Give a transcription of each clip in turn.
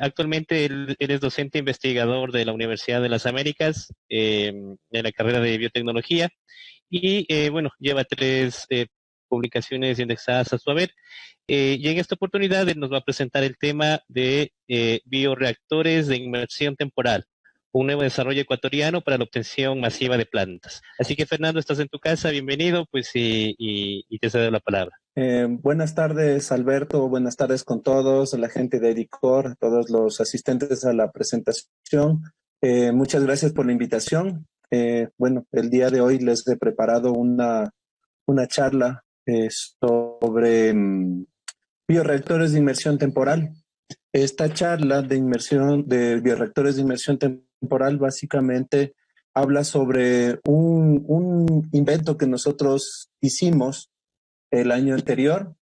Actualmente él es docente investigador de la Universidad de las Américas, en la carrera de biotecnología, y bueno, lleva tres publicaciones indexadas a su haber. Y en esta oportunidad él nos va a presentar el tema de bioreactores de inmersión temporal, un nuevo desarrollo ecuatoriano para la obtención masiva de plantas. Así que Fernando, estás en tu casa, bienvenido, pues y te cedo la palabra. Buenas tardes, Alberto. Buenas tardes con todos, a la gente de EDICOR, todos los asistentes a la presentación. Muchas gracias por la invitación. Bueno, el día de hoy les he preparado una charla sobre bioreactores de inmersión temporal. Esta charla de inmersión de bioreactores de inmersión temporal básicamente habla sobre un invento que nosotros hicimos el año anterior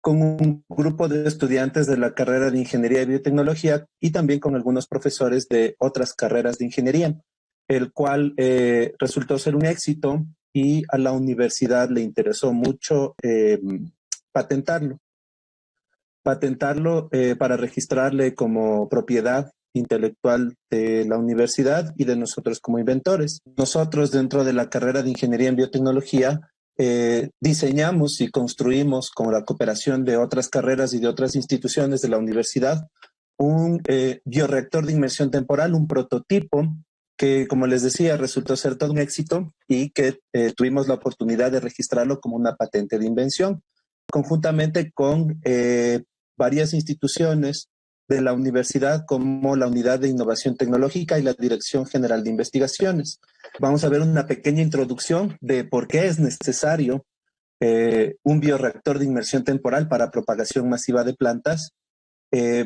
con un grupo de estudiantes de la carrera de Ingeniería y Biotecnología y también con algunos profesores de otras carreras de ingeniería, el cual resultó ser un éxito y a la universidad le interesó mucho patentarlo. Para registrarle como propiedad intelectual de la universidad y de nosotros como inventores. Nosotros dentro de la carrera de Ingeniería en Biotecnología diseñamos y construimos con la cooperación de otras carreras y de otras instituciones de la universidad un bioreactor de inmersión temporal, un prototipo que, como les decía, resultó ser todo un éxito y que tuvimos la oportunidad de registrarlo como una patente de invención, conjuntamente con varias instituciones de la universidad como la Unidad de Innovación Tecnológica y la Dirección General de Investigaciones. Vamos a ver una pequeña introducción de por qué es necesario un bioreactor de inmersión temporal para propagación masiva de plantas.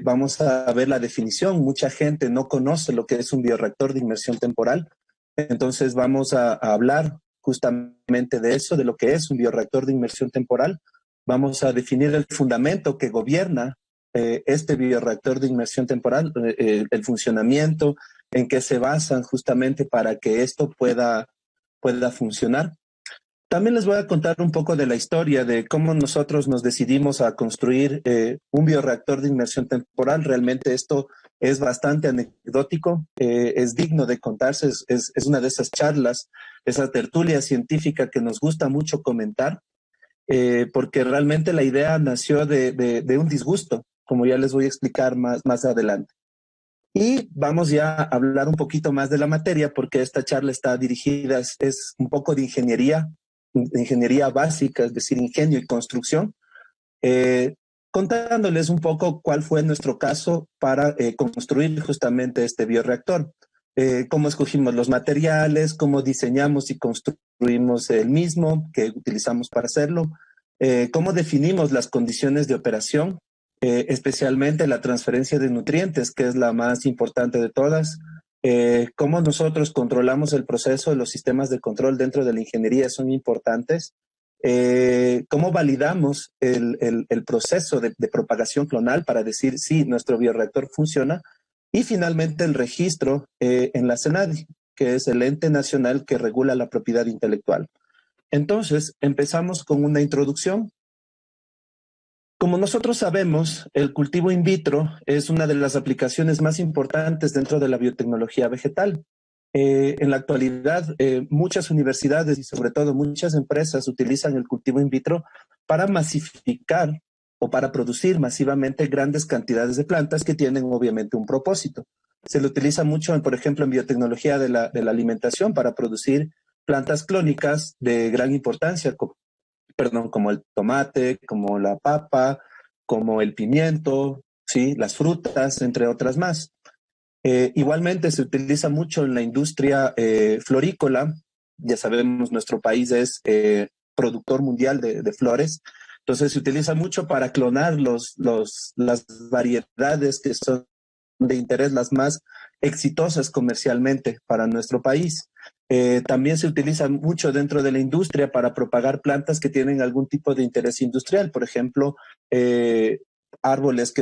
Vamos a ver la definición. Mucha gente no conoce lo que es un bioreactor de inmersión temporal. Entonces vamos a hablar justamente de eso, de lo que es un bioreactor de inmersión temporal. Vamos a definir el fundamento que gobierna este bioreactor de inmersión temporal, el funcionamiento, en qué se basan justamente para que esto pueda funcionar. También les voy a contar un poco de la historia de cómo nosotros nos decidimos a construir un bioreactor de inmersión temporal. Realmente esto es bastante anecdótico, es digno de contarse, es una de esas charlas, esa tertulia científica que nos gusta mucho comentar, porque realmente la idea nació de un disgusto, como ya les voy a explicar más adelante. Y vamos ya a hablar un poquito más de la materia, porque esta charla está dirigida, es un poco de ingeniería básica, es decir, ingenio y construcción, contándoles un poco cuál fue nuestro caso para construir justamente este bioreactor. Cómo escogimos los materiales, cómo diseñamos y construimos el mismo que utilizamos para hacerlo, cómo definimos las condiciones de operación, especialmente la transferencia de nutrientes, que es la más importante de todas, cómo nosotros controlamos el proceso, los sistemas de control dentro de la ingeniería son importantes, cómo validamos el proceso de propagación clonal para decir si nuestro bioreactor funciona, y finalmente el registro en la CENADI, que es el ente nacional que regula la propiedad intelectual. Entonces, empezamos con una introducción. Como nosotros sabemos, el cultivo in vitro es una de las aplicaciones más importantes dentro de la biotecnología vegetal. En la actualidad, muchas universidades y sobre todo muchas empresas utilizan el cultivo in vitro para masificar o para producir masivamente grandes cantidades de plantas que tienen obviamente un propósito. Se le utiliza mucho, por ejemplo, en biotecnología de la alimentación para producir plantas clónicas de gran importancia, como el tomate, como la papa, como el pimiento, ¿sí? Las frutas, entre otras más. Igualmente se utiliza mucho en la industria florícola. Ya sabemos, nuestro país es productor mundial de flores. Entonces se utiliza mucho para clonar las variedades que son de interés, las más exitosas comercialmente para nuestro país. También se utiliza mucho dentro de la industria para propagar plantas que tienen algún tipo de interés industrial. Por ejemplo, árboles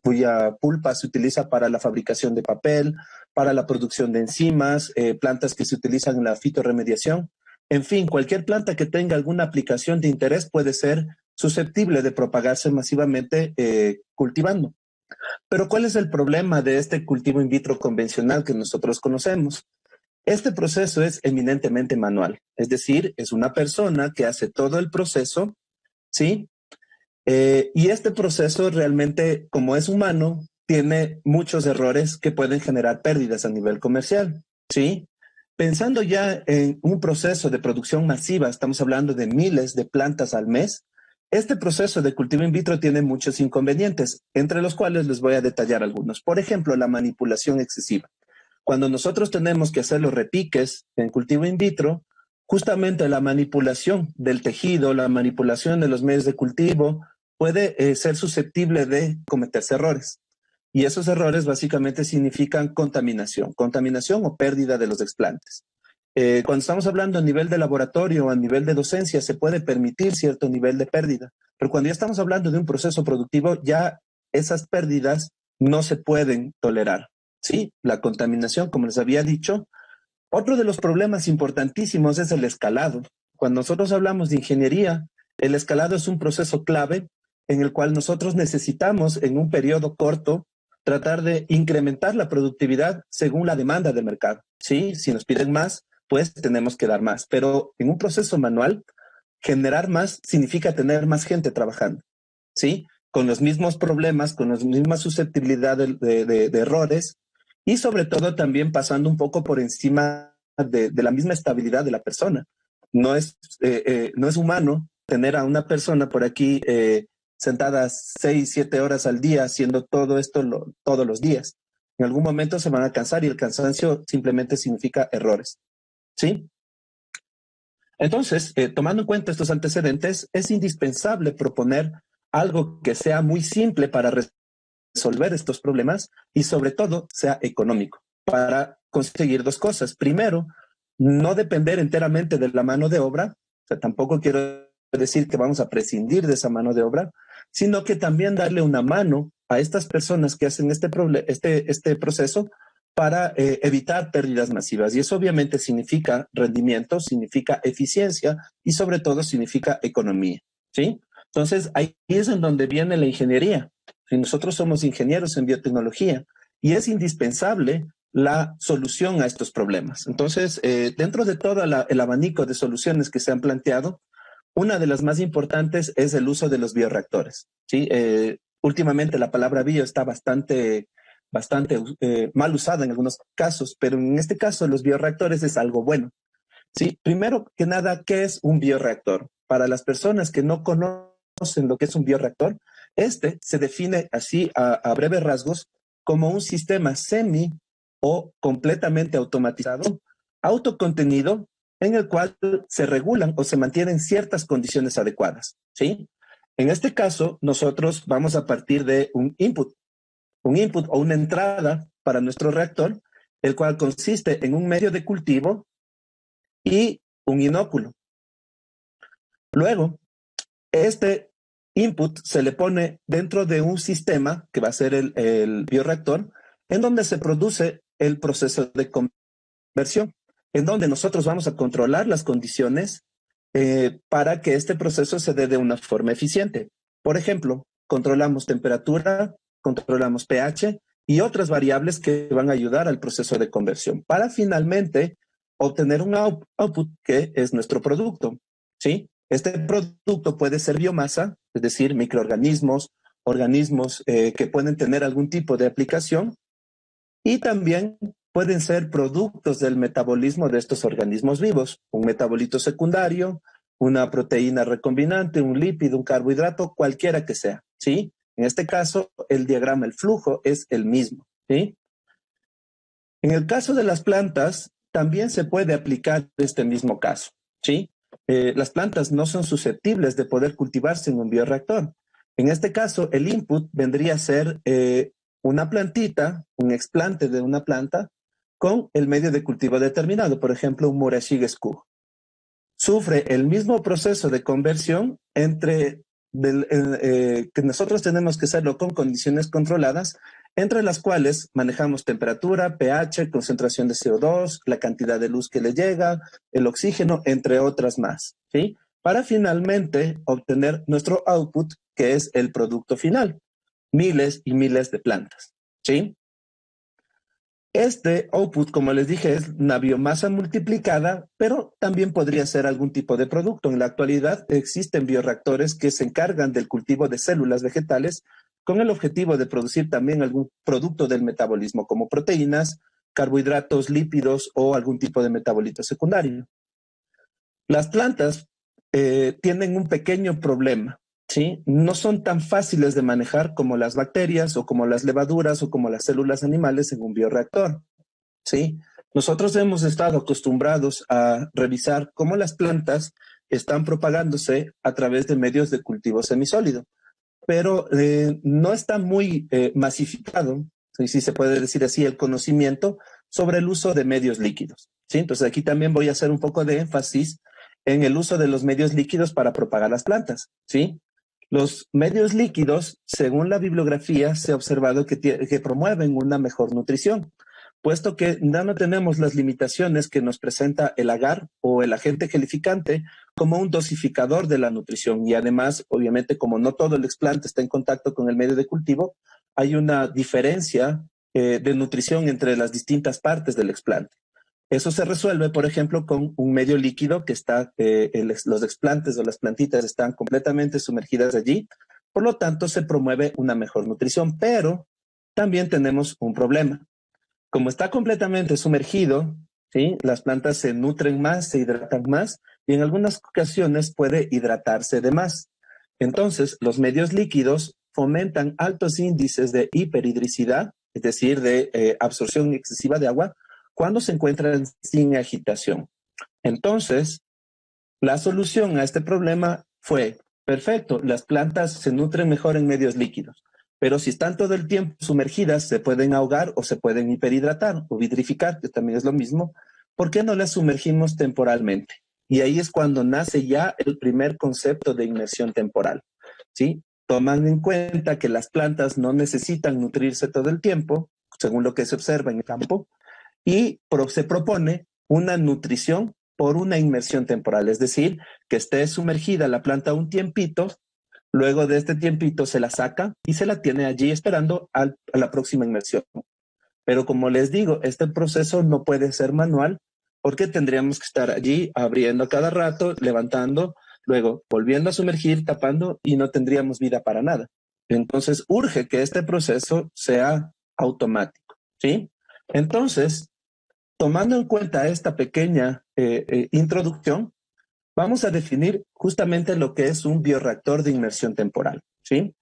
cuya pulpa se utiliza para la fabricación de papel, para la producción de enzimas, plantas que se utilizan en la fitorremediación. En fin, cualquier planta que tenga alguna aplicación de interés puede ser susceptible de propagarse masivamente cultivando. Pero ¿cuál es el problema de este cultivo in vitro convencional que nosotros conocemos? Este proceso es eminentemente manual, es decir, es una persona que hace todo el proceso, ¿sí? Y este proceso realmente, como es humano, tiene muchos errores que pueden generar pérdidas a nivel comercial, ¿sí? Pensando ya en un proceso de producción masiva, estamos hablando de miles de plantas al mes, este proceso de cultivo in vitro tiene muchos inconvenientes, entre los cuales les voy a detallar algunos. Por ejemplo, la manipulación excesiva. Cuando nosotros tenemos que hacer los repiques en cultivo in vitro, justamente la manipulación del tejido, la manipulación de los medios de cultivo puede ser susceptible de cometerse errores. Y esos errores básicamente significan contaminación o pérdida de los explantes. Cuando estamos hablando a nivel de laboratorio o a nivel de docencia, se puede permitir cierto nivel de pérdida, pero cuando ya estamos hablando de un proceso productivo, ya esas pérdidas no se pueden tolerar. Sí, la contaminación, como les había dicho. Otro de los problemas importantísimos es el escalado. Cuando nosotros hablamos de ingeniería, el escalado es un proceso clave en el cual nosotros necesitamos en un periodo corto tratar de incrementar la productividad según la demanda del mercado. Sí, si nos piden más, pues tenemos que dar más. Pero en un proceso manual, generar más significa tener más gente trabajando. ¿Sí? Con los mismos problemas, con las mismas susceptibilidades de errores y sobre todo también pasando un poco por encima de la misma estabilidad de la persona. No es humano tener a una persona por aquí sentada 6, 7 horas al día haciendo todo esto todos los días. En algún momento se van a cansar y el cansancio simplemente significa errores. ¿Sí? Entonces, tomando en cuenta estos antecedentes, es indispensable proponer algo que sea muy simple para resolver estos problemas y sobre todo sea económico para conseguir dos cosas. Primero, no depender enteramente de la mano de obra, o sea, tampoco quiero decir que vamos a prescindir de esa mano de obra, sino que también darle una mano a estas personas que hacen este proceso para evitar pérdidas masivas. Y eso obviamente significa rendimiento, significa eficiencia y sobre todo significa economía, ¿sí? Entonces, ahí es en donde viene la ingeniería. Y nosotros somos ingenieros en biotecnología y es indispensable la solución a estos problemas. Entonces, dentro de todo el abanico de soluciones que se han planteado, una de las más importantes es el uso de los bioreactores, ¿sí? Últimamente la palabra bio está bastante mal usada en algunos casos, pero en este caso los bioreactores es algo bueno. Sí, primero que nada, ¿qué es un bioreactor? Para las personas que no conocen lo que es un bioreactor, este se define así a breves rasgos como un sistema semi o completamente automatizado, autocontenido, en el cual se regulan o se mantienen ciertas condiciones adecuadas, ¿sí? En este caso, nosotros vamos a partir de un input o una entrada para nuestro reactor, el cual consiste en un medio de cultivo y un inóculo. Luego, este input se le pone dentro de un sistema que va a ser el bioreactor, en donde se produce el proceso de conversión, en donde nosotros vamos a controlar las condiciones para que este proceso se dé de una forma eficiente. Por ejemplo, controlamos temperatura, controlamos pH y otras variables que van a ayudar al proceso de conversión para finalmente obtener un output que es nuestro producto, ¿sí? Este producto puede ser biomasa, es decir, microorganismos, organismos que pueden tener algún tipo de aplicación y también pueden ser productos del metabolismo de estos organismos vivos, un metabolito secundario, una proteína recombinante, un lípido, un carbohidrato, cualquiera que sea, ¿sí? En este caso, el diagrama, el flujo es el mismo, ¿sí? En el caso de las plantas, también se puede aplicar este mismo caso, ¿sí? Las plantas no son susceptibles de poder cultivarse en un bioreactor. En este caso, el input vendría a ser una plantita, un explante de una planta, con el medio de cultivo determinado, por ejemplo, un Murashige Skug. Sufre el mismo proceso de conversión que nosotros tenemos que hacerlo con condiciones controladas, entre las cuales manejamos temperatura, pH, concentración de CO2, la cantidad de luz que le llega, el oxígeno, entre otras más, ¿sí? Para finalmente obtener nuestro output, que es el producto final. miles y miles de plantas, ¿sí? Este output, como les dije, es una biomasa multiplicada, pero también podría ser algún tipo de producto. En la actualidad existen bioreactores que se encargan del cultivo de células vegetales con el objetivo de producir también algún producto del metabolismo, como proteínas, carbohidratos, lípidos o algún tipo de metabolito secundario. Las plantas tienen un pequeño problema, ¿sí? No son tan fáciles de manejar como las bacterias o como las levaduras o como las células animales en un bioreactor, ¿sí? Nosotros hemos estado acostumbrados a revisar cómo las plantas están propagándose a través de medios de cultivo semisólido, pero no está muy masificado, si se puede decir así, el conocimiento sobre el uso de medios líquidos, ¿sí? Entonces aquí también voy a hacer un poco de énfasis en el uso de los medios líquidos para propagar las plantas, ¿sí? Los medios líquidos, según la bibliografía, se ha observado que promueven una mejor nutrición, puesto que ya no tenemos las limitaciones que nos presenta el agar o el agente gelificante como un dosificador de la nutrición. Y además, obviamente, como no todo el explante está en contacto con el medio de cultivo, hay una diferencia de nutrición entre las distintas partes del explante. Eso se resuelve, por ejemplo, con un medio líquido que está, los explantes o las plantitas están completamente sumergidas allí. Por lo tanto, se promueve una mejor nutrición, pero también tenemos un problema. Como está completamente sumergido, ¿sí? Las plantas se nutren más, se hidratan más y en algunas ocasiones puede hidratarse de más. Entonces, los medios líquidos fomentan altos índices de hiperhidricidad, es decir, de absorción excesiva de agua, cuando se encuentran sin agitación. Entonces, la solución a este problema fue, perfecto, las plantas se nutren mejor en medios líquidos, pero si están todo el tiempo sumergidas, se pueden ahogar o se pueden hiperhidratar o vidrificar, que también es lo mismo. ¿Por qué no las sumergimos temporalmente? Y ahí es cuando nace ya el primer concepto de inmersión temporal, ¿sí? Toman en cuenta que las plantas no necesitan nutrirse todo el tiempo, según lo que se observa en el campo, y se propone una nutrición por una inmersión temporal, es decir, que esté sumergida la planta un tiempito, luego de este tiempito se la saca y se la tiene allí esperando a la próxima inmersión. Pero como les digo, este proceso no puede ser manual porque tendríamos que estar allí abriendo a cada rato, levantando, luego volviendo a sumergir, tapando y no tendríamos vida para nada. Entonces urge que este proceso sea automático, ¿sí? Entonces, tomando en cuenta esta pequeña introducción, vamos a definir justamente lo que es un bioreactor de inmersión temporal, ¿sí?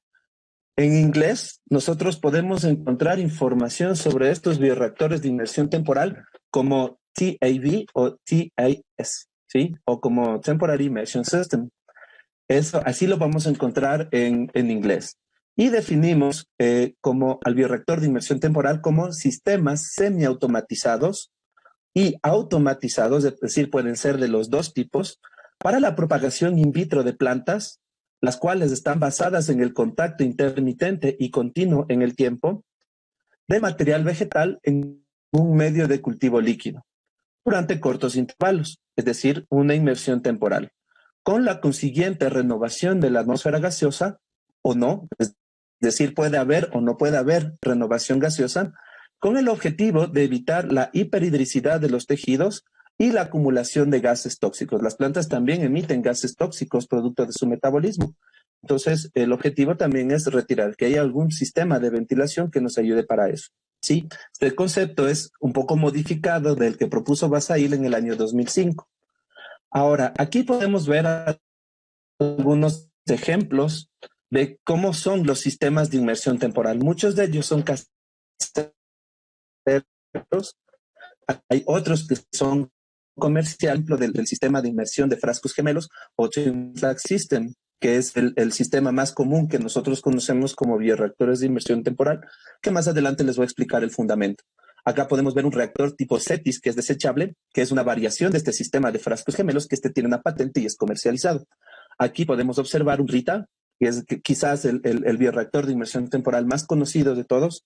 En inglés, nosotros podemos encontrar información sobre estos bioreactores de inmersión temporal como TAV o TAS, ¿sí? O como Temporary Immersion System. Eso, así lo vamos a encontrar en inglés. Y definimos como al bioreactor de inmersión temporal como sistemas semiautomatizados y automatizados, es decir, pueden ser de los dos tipos, para la propagación in vitro de plantas, las cuales están basadas en el contacto intermitente y continuo en el tiempo de material vegetal en un medio de cultivo líquido, durante cortos intervalos, es decir, una inmersión temporal, con la consiguiente renovación de la atmósfera gaseosa o no, es decir, puede haber o no puede haber renovación gaseosa, con el objetivo de evitar la hiperhidricidad de los tejidos y la acumulación de gases tóxicos. Las plantas también emiten gases tóxicos producto de su metabolismo. Entonces, el objetivo también es retirar que haya algún sistema de ventilación que nos ayude para eso. Sí, este concepto es un poco modificado del que propuso Basail en el año 2005. Ahora, aquí podemos ver algunos ejemplos de cómo son los sistemas de inmersión temporal. Muchos de ellos son caseros, hay otros que son comerciales, del sistema de inmersión de frascos gemelos o Twin Flask System, que es el sistema más común que nosotros conocemos como bioreactores de inmersión temporal, que más adelante les voy a explicar el fundamento. Acá podemos ver un reactor tipo CETIS, que es desechable, que es una variación de este sistema de frascos gemelos, que tiene una patente y es comercializado. Aquí podemos observar un RITA, que es quizás el bioreactor de inmersión temporal más conocido de todos,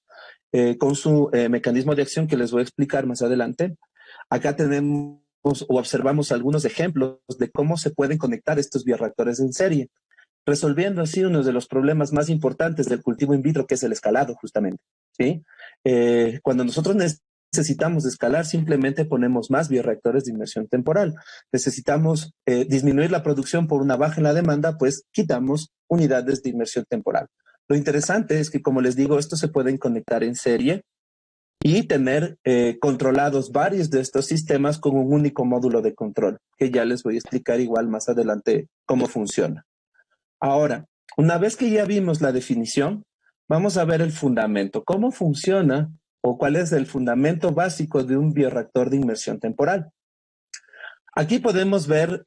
con su mecanismo de acción que les voy a explicar más adelante. Acá tenemos o observamos algunos ejemplos de cómo se pueden conectar estos bioreactores en serie. resolviendo así uno de los problemas más importantes del cultivo in vitro, que es el escalado, justamente, ¿sí? Cuando nosotros necesitamos escalar, simplemente ponemos más bioreactores de inmersión temporal. Necesitamos disminuir la producción por una baja en la demanda, pues quitamos unidades de inmersión temporal. Lo interesante es que, como les digo, estos se pueden conectar en serie y tener controlados varios de estos sistemas con un único módulo de control, que ya les voy a explicar igual más adelante cómo funciona. Ahora, una vez que ya vimos la definición, vamos a ver el fundamento. ¿Cómo funciona o cuál es el fundamento básico de un bioreactor de inmersión temporal? Aquí podemos ver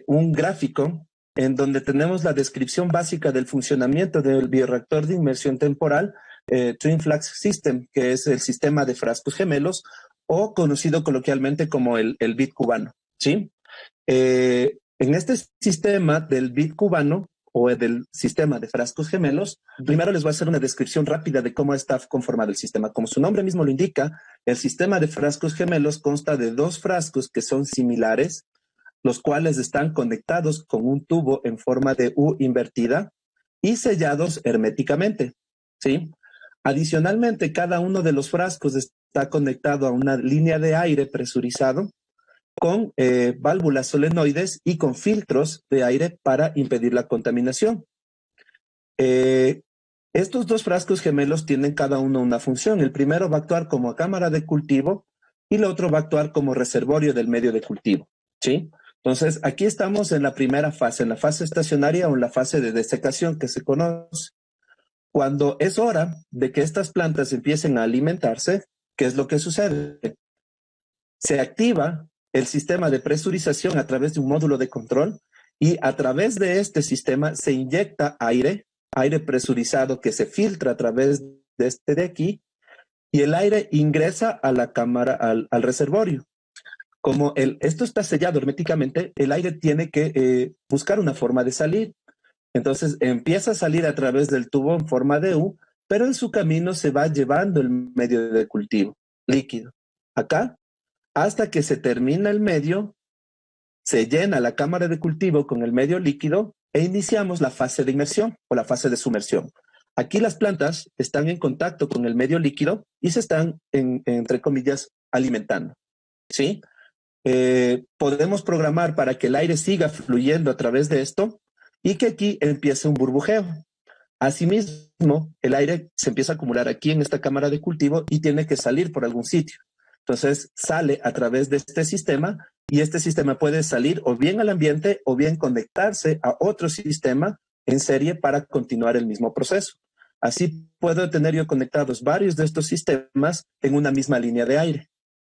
un gráfico en donde tenemos la descripción básica del funcionamiento del bioreactor de inmersión temporal, Twin Flask System, que es el sistema de frascos gemelos o conocido coloquialmente como el bit cubano, ¿sí? En este sistema del bit cubano o del sistema de frascos gemelos, primero les voy a hacer una descripción rápida de cómo está conformado el sistema. Como su nombre mismo lo indica, el sistema de frascos gemelos consta de dos frascos que son similares, los cuales están conectados con un tubo en forma de U invertida y sellados herméticamente, ¿sí? Adicionalmente, cada uno de los frascos está conectado a una línea de aire presurizado con válvulas solenoides y con filtros de aire para impedir la contaminación. Estos dos frascos gemelos tienen cada uno una función. El primero va a actuar como cámara de cultivo y el otro va a actuar como reservorio del medio de cultivo, ¿sí? Entonces, aquí estamos en la primera fase, en la fase estacionaria o en la fase de desecación que se conoce. Cuando es hora de que estas plantas empiecen a alimentarse, ¿qué es lo que sucede? Se activa el sistema de presurización a través de un módulo de control y a través de este sistema se inyecta aire presurizado que se filtra a través de este de aquí y el aire ingresa a la cámara, al reservorio. Como esto está sellado herméticamente, el aire tiene que buscar una forma de salir. Entonces empieza a salir a través del tubo en forma de U, pero en su camino se va llevando el medio de cultivo líquido. Acá, hasta que se termina el medio, se llena la cámara de cultivo con el medio líquido e iniciamos la fase de inmersión o la fase de sumersión. Aquí las plantas están en contacto con el medio líquido y se están, entre comillas, alimentando, ¿sí? Podemos programar para que el aire siga fluyendo a través de esto y que aquí empiece un burbujeo. Asimismo, el aire se empieza a acumular aquí en esta cámara de cultivo y tiene que salir por algún sitio. Entonces sale a través de este sistema y este sistema puede salir o bien al ambiente o bien conectarse a otro sistema en serie para continuar el mismo proceso. Así puedo tener yo conectados varios de estos sistemas en una misma línea de aire,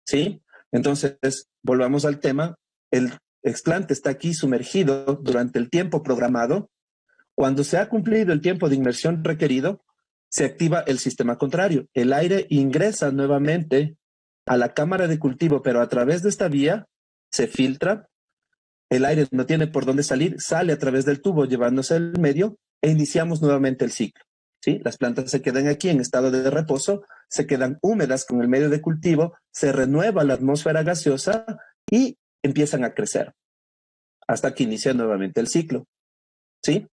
¿sí? Entonces, volvamos al tema. El explante está aquí sumergido durante el tiempo programado. Cuando se ha cumplido el tiempo de inmersión requerido, se activa el sistema contrario. El aire ingresa nuevamente a la cámara de cultivo, pero a través de esta vía se filtra. El aire no tiene por dónde salir, sale a través del tubo llevándose el medio e iniciamos nuevamente el ciclo, ¿sí? Las plantas se quedan aquí en estado de reposo, se quedan húmedas con el medio de cultivo, se renueva la atmósfera gaseosa y empiezan a crecer hasta que inicia nuevamente el ciclo, ¿sí?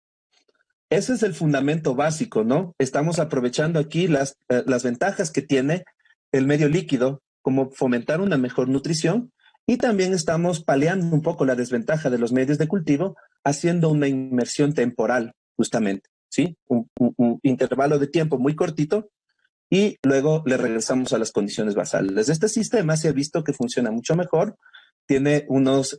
Ese es el fundamento básico, ¿no? Estamos aprovechando aquí las ventajas que tiene el medio líquido, como fomentar una mejor nutrición, y también estamos paliando un poco la desventaja de los medios de cultivo, haciendo una inmersión temporal, justamente, ¿sí? Un intervalo de tiempo muy cortito, y luego le regresamos a las condiciones basales. Este sistema se ha visto que funciona mucho mejor, tiene unos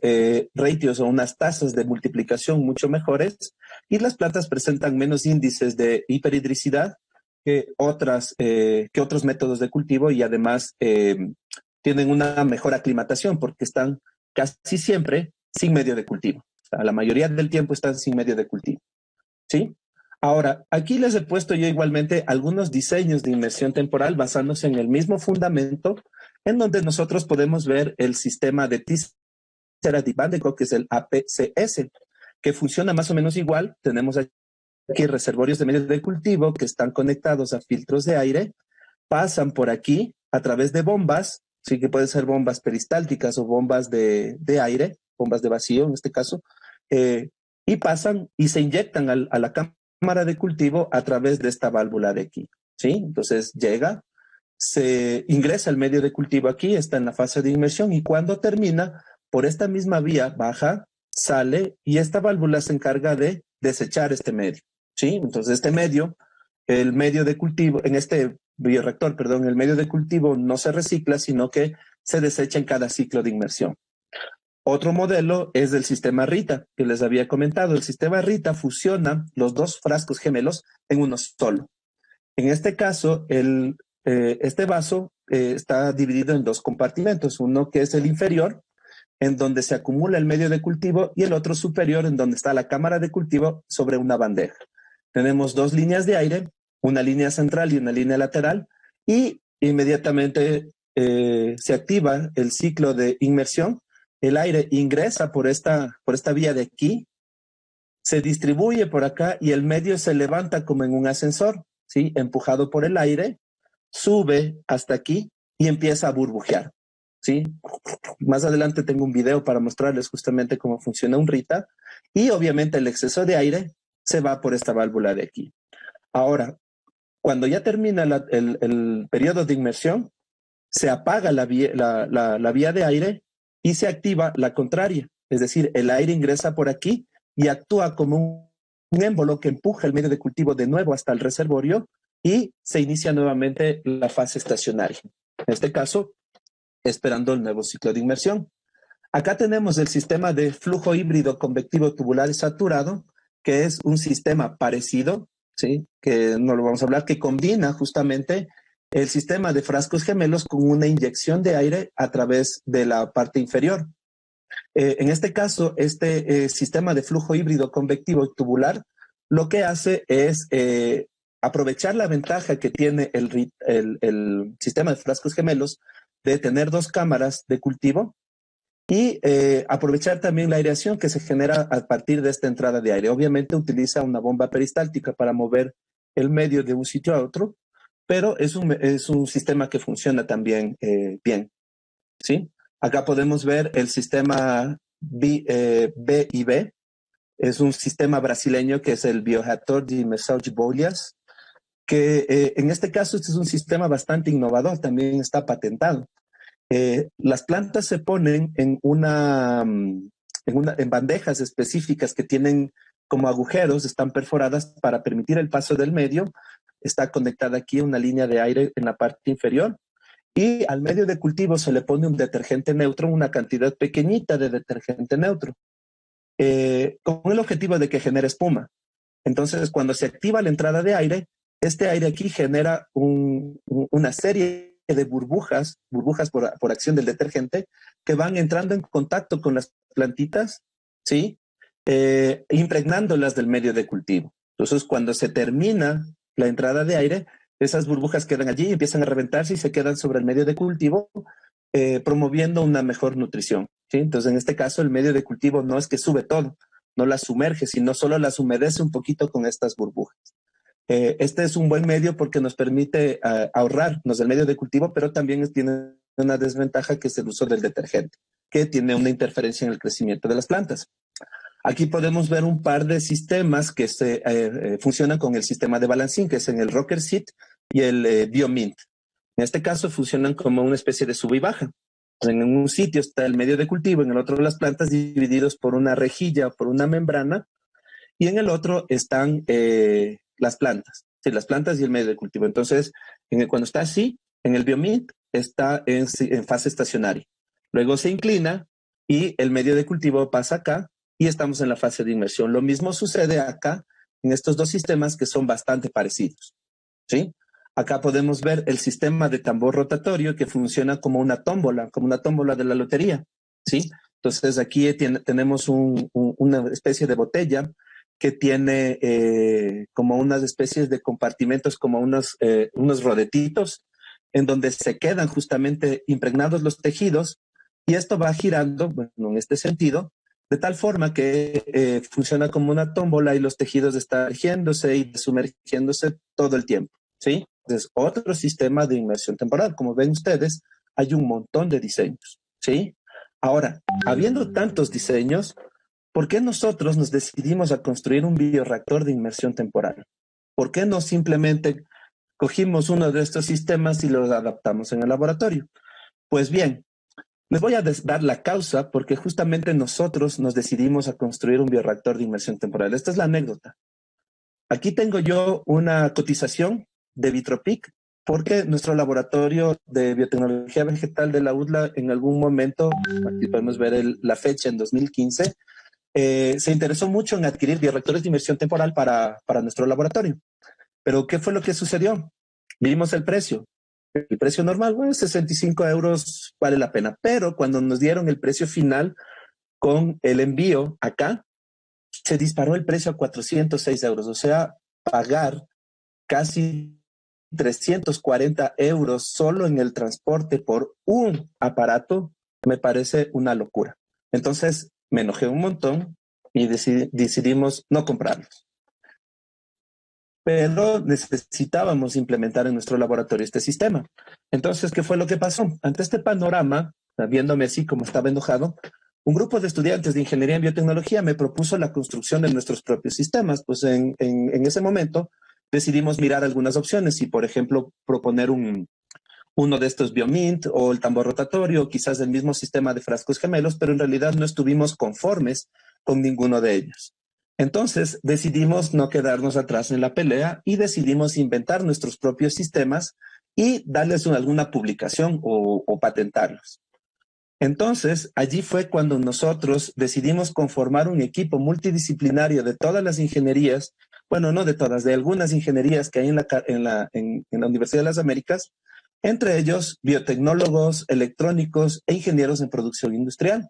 ratios o unas tasas de multiplicación mucho mejores y las plantas presentan menos índices de hiperhidricidad que otros métodos de cultivo y además tienen una mejor aclimatación porque están casi siempre sin medio de cultivo. O sea, la mayoría del tiempo están sin medio de cultivo, ¿sí? Ahora, aquí les he puesto yo igualmente algunos diseños de inmersión temporal basándose en el mismo fundamento, en donde nosotros podemos ver el sistema de Tissera de Van de Gogh, que es el APCS, que funciona más o menos igual. Tenemos aquí reservorios de medio de cultivo que están conectados a filtros de aire, pasan por aquí a través de bombas, sí que pueden ser bombas peristálticas o bombas de aire, bombas de vacío en este caso, y pasan y se inyectan a la cámara de cultivo a través de esta válvula de aquí, ¿sí? Entonces llega, se ingresa al medio de cultivo aquí, está en la fase de inmersión y cuando termina, por esta misma vía baja, sale y esta válvula se encarga de desechar este medio, ¿sí? Entonces este medio, el medio de cultivo, en este bioreactor, perdón, el medio de cultivo no se recicla, sino que se desecha en cada ciclo de inmersión. Otro modelo es del sistema Rita, que les había comentado. El sistema Rita fusiona los dos frascos gemelos en uno solo. En este caso, este vaso está dividido en dos compartimentos, uno que es el inferior, en donde se acumula el medio de cultivo, y el otro superior, en donde está la cámara de cultivo sobre una bandeja. Tenemos dos líneas de aire, una línea central y una línea lateral, y inmediatamente se activa el ciclo de inmersión. El aire ingresa por esta vía de aquí, se distribuye por acá y el medio se levanta como en un ascensor, ¿sí? Empujado por el aire, sube hasta aquí y empieza a burbujear, ¿sí? Más adelante tengo un video para mostrarles justamente cómo funciona un Rita, y obviamente el exceso de aire se va por esta válvula de aquí. Ahora, cuando ya termina el periodo de inmersión, se apaga la vía de aire y se activa la contraria, es decir, el aire ingresa por aquí y actúa como un émbolo que empuja el medio de cultivo de nuevo hasta el reservorio y se inicia nuevamente la fase estacionaria. En este caso, esperando el nuevo ciclo de inmersión. Acá tenemos el sistema de flujo híbrido convectivo tubular saturado, que es un sistema parecido, ¿sí? Que no lo vamos a hablar, que combina justamente el sistema de frascos gemelos con una inyección de aire a través de la parte inferior. En este caso, este sistema de flujo híbrido convectivo tubular lo que hace es aprovechar la ventaja que tiene el sistema de frascos gemelos de tener dos cámaras de cultivo y aprovechar también la aireación que se genera a partir de esta entrada de aire. Obviamente utiliza una bomba peristáltica para mover el medio de un sitio a otro, pero es un sistema que funciona también bien, ¿sí? Acá podemos ver el sistema BIB, es un sistema brasileño que es el Bioreactor de Imersão de Bolhas, que en este caso este es un sistema bastante innovador, también está patentado. Las plantas se ponen en bandejas específicas que tienen como agujeros, están perforadas para permitir el paso del medio. Está conectada aquí una línea de aire en la parte inferior y al medio de cultivo se le pone un detergente neutro, una cantidad pequeñita de detergente neutro, con el objetivo de que genere espuma. Entonces, cuando se activa la entrada de aire, este aire aquí genera una serie de burbujas por acción del detergente, que van entrando en contacto con las plantitas, ¿sí? Impregnándolas del medio de cultivo. Entonces, cuando se termina la entrada de aire, esas burbujas quedan allí, empiezan a reventarse y se quedan sobre el medio de cultivo, promoviendo una mejor nutrición, ¿sí? Entonces, en este caso, el medio de cultivo no es que sube todo, no las sumerge, sino solo las humedece un poquito con estas burbujas. Este es un buen medio porque nos permite ahorrarnos del medio de cultivo, pero también tiene una desventaja que es el uso del detergente, que tiene una interferencia en el crecimiento de las plantas. Aquí podemos ver un par de sistemas que funcionan con el sistema de balancín, que es en el Rocker Seat y el BioMint. En este caso funcionan como una especie de sub y baja. En un sitio está el medio de cultivo, en el otro las plantas divididos por una rejilla o por una membrana, y en el otro están las plantas, ¿sí? Las plantas y el medio de cultivo. Entonces, cuando está así, en el BioMint está en fase estacionaria. Luego se inclina y el medio de cultivo pasa acá y estamos en la fase de inmersión. Lo mismo sucede acá en estos dos sistemas que son bastante parecidos, ¿sí? Acá podemos ver el sistema de tambor rotatorio que funciona como una tómbola de la lotería, ¿sí? Entonces aquí tenemos una especie de botella que tiene como unas especies de compartimentos, como unos rodetitos, en donde se quedan justamente impregnados los tejidos, y esto va girando, bueno, en este sentido, de tal forma que funciona como una tómbola y los tejidos están sumergiéndose y sumergiéndose todo el tiempo, ¿sí? Entonces, otro sistema de inmersión temporal. Como ven ustedes, hay un montón de diseños, ¿sí? Ahora, habiendo tantos diseños, ¿por qué nosotros nos decidimos a construir un bioreactor de inmersión temporal? ¿Por qué no simplemente cogimos uno de estos sistemas y los adaptamos en el laboratorio? Pues bien, les voy a dar la causa porque justamente nosotros nos decidimos a construir un bioreactor de inmersión temporal. Esta es la anécdota. Aquí tengo yo una cotización de Vitropic porque nuestro laboratorio de biotecnología vegetal de la UDLA en algún momento, aquí podemos ver la fecha en 2015, se interesó mucho en adquirir bioreactores de inmersión temporal para nuestro laboratorio. Pero ¿qué fue lo que sucedió? Vimos el precio. El precio normal, bueno, 65 euros vale la pena. Pero cuando nos dieron el precio final con el envío acá, se disparó el precio a 406 euros. O sea, pagar casi 340 euros solo en el transporte por un aparato me parece una locura. Entonces me enojé un montón y decidimos no comprarlos. Pero necesitábamos implementar en nuestro laboratorio este sistema. Entonces, ¿qué fue lo que pasó? Ante este panorama, viéndome así como estaba enojado, un grupo de estudiantes de ingeniería en biotecnología me propuso la construcción de nuestros propios sistemas. Pues en ese momento decidimos mirar algunas opciones y, por ejemplo, proponer uno de estos BioMint o el tambor rotatorio, quizás el mismo sistema de frascos gemelos, pero en realidad no estuvimos conformes con ninguno de ellos. Entonces decidimos no quedarnos atrás en la pelea y decidimos inventar nuestros propios sistemas y darles alguna publicación o patentarlos. Entonces, allí fue cuando nosotros decidimos conformar un equipo multidisciplinario de todas las ingenierías, bueno, no de todas, de algunas ingenierías que hay en la Universidad de las Américas, entre ellos biotecnólogos, electrónicos e ingenieros en producción industrial.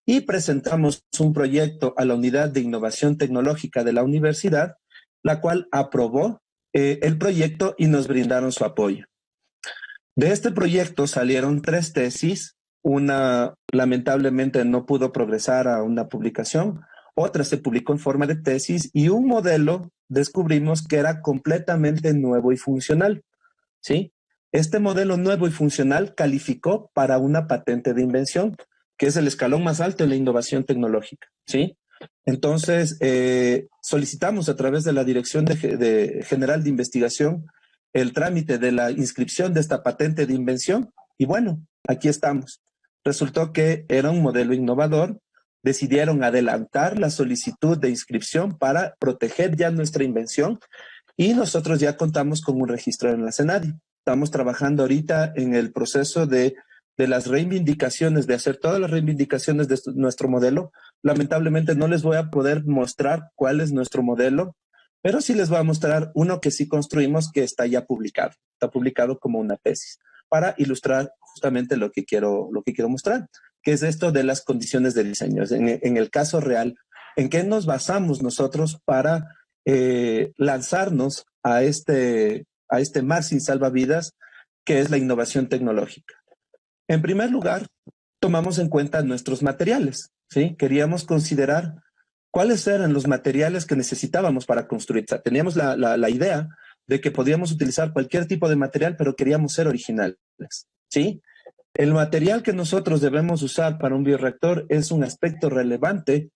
Y presentamos un proyecto a la Unidad de Innovación Tecnológica de la universidad, la cual aprobó el proyecto y nos brindaron su apoyo. De este proyecto salieron 3 tesis, una lamentablemente no pudo progresar a una publicación, otra se publicó en forma de tesis y un modelo descubrimos que era completamente nuevo y funcional, ¿sí? Este modelo nuevo y funcional calificó para una patente de invención, que es el escalón más alto en la innovación tecnológica, ¿sí? Entonces, solicitamos a través de la Dirección General de Investigación el trámite de la inscripción de esta patente de invención y bueno, aquí estamos. Resultó que era un modelo innovador, decidieron adelantar la solicitud de inscripción para proteger ya nuestra invención y nosotros ya contamos con un registro en la CENADI. Estamos trabajando ahorita en el proceso de las reivindicaciones, de hacer todas las reivindicaciones de nuestro modelo. Lamentablemente no les voy a poder mostrar cuál es nuestro modelo, pero sí les voy a mostrar uno que sí construimos que está ya publicado. Está publicado como una tesis para ilustrar justamente lo que quiero mostrar, que es esto de las condiciones de diseño. En el caso real, ¿en qué nos basamos nosotros para lanzarnos a este mar sin salvavidas que es la innovación tecnológica? En primer lugar, tomamos en cuenta nuestros materiales, ¿sí? Queríamos considerar cuáles eran los materiales que necesitábamos para construir. O sea, teníamos la idea de que podíamos utilizar cualquier tipo de material, pero queríamos ser originales, ¿sí? El material que nosotros debemos usar para un bioreactor es un aspecto relevante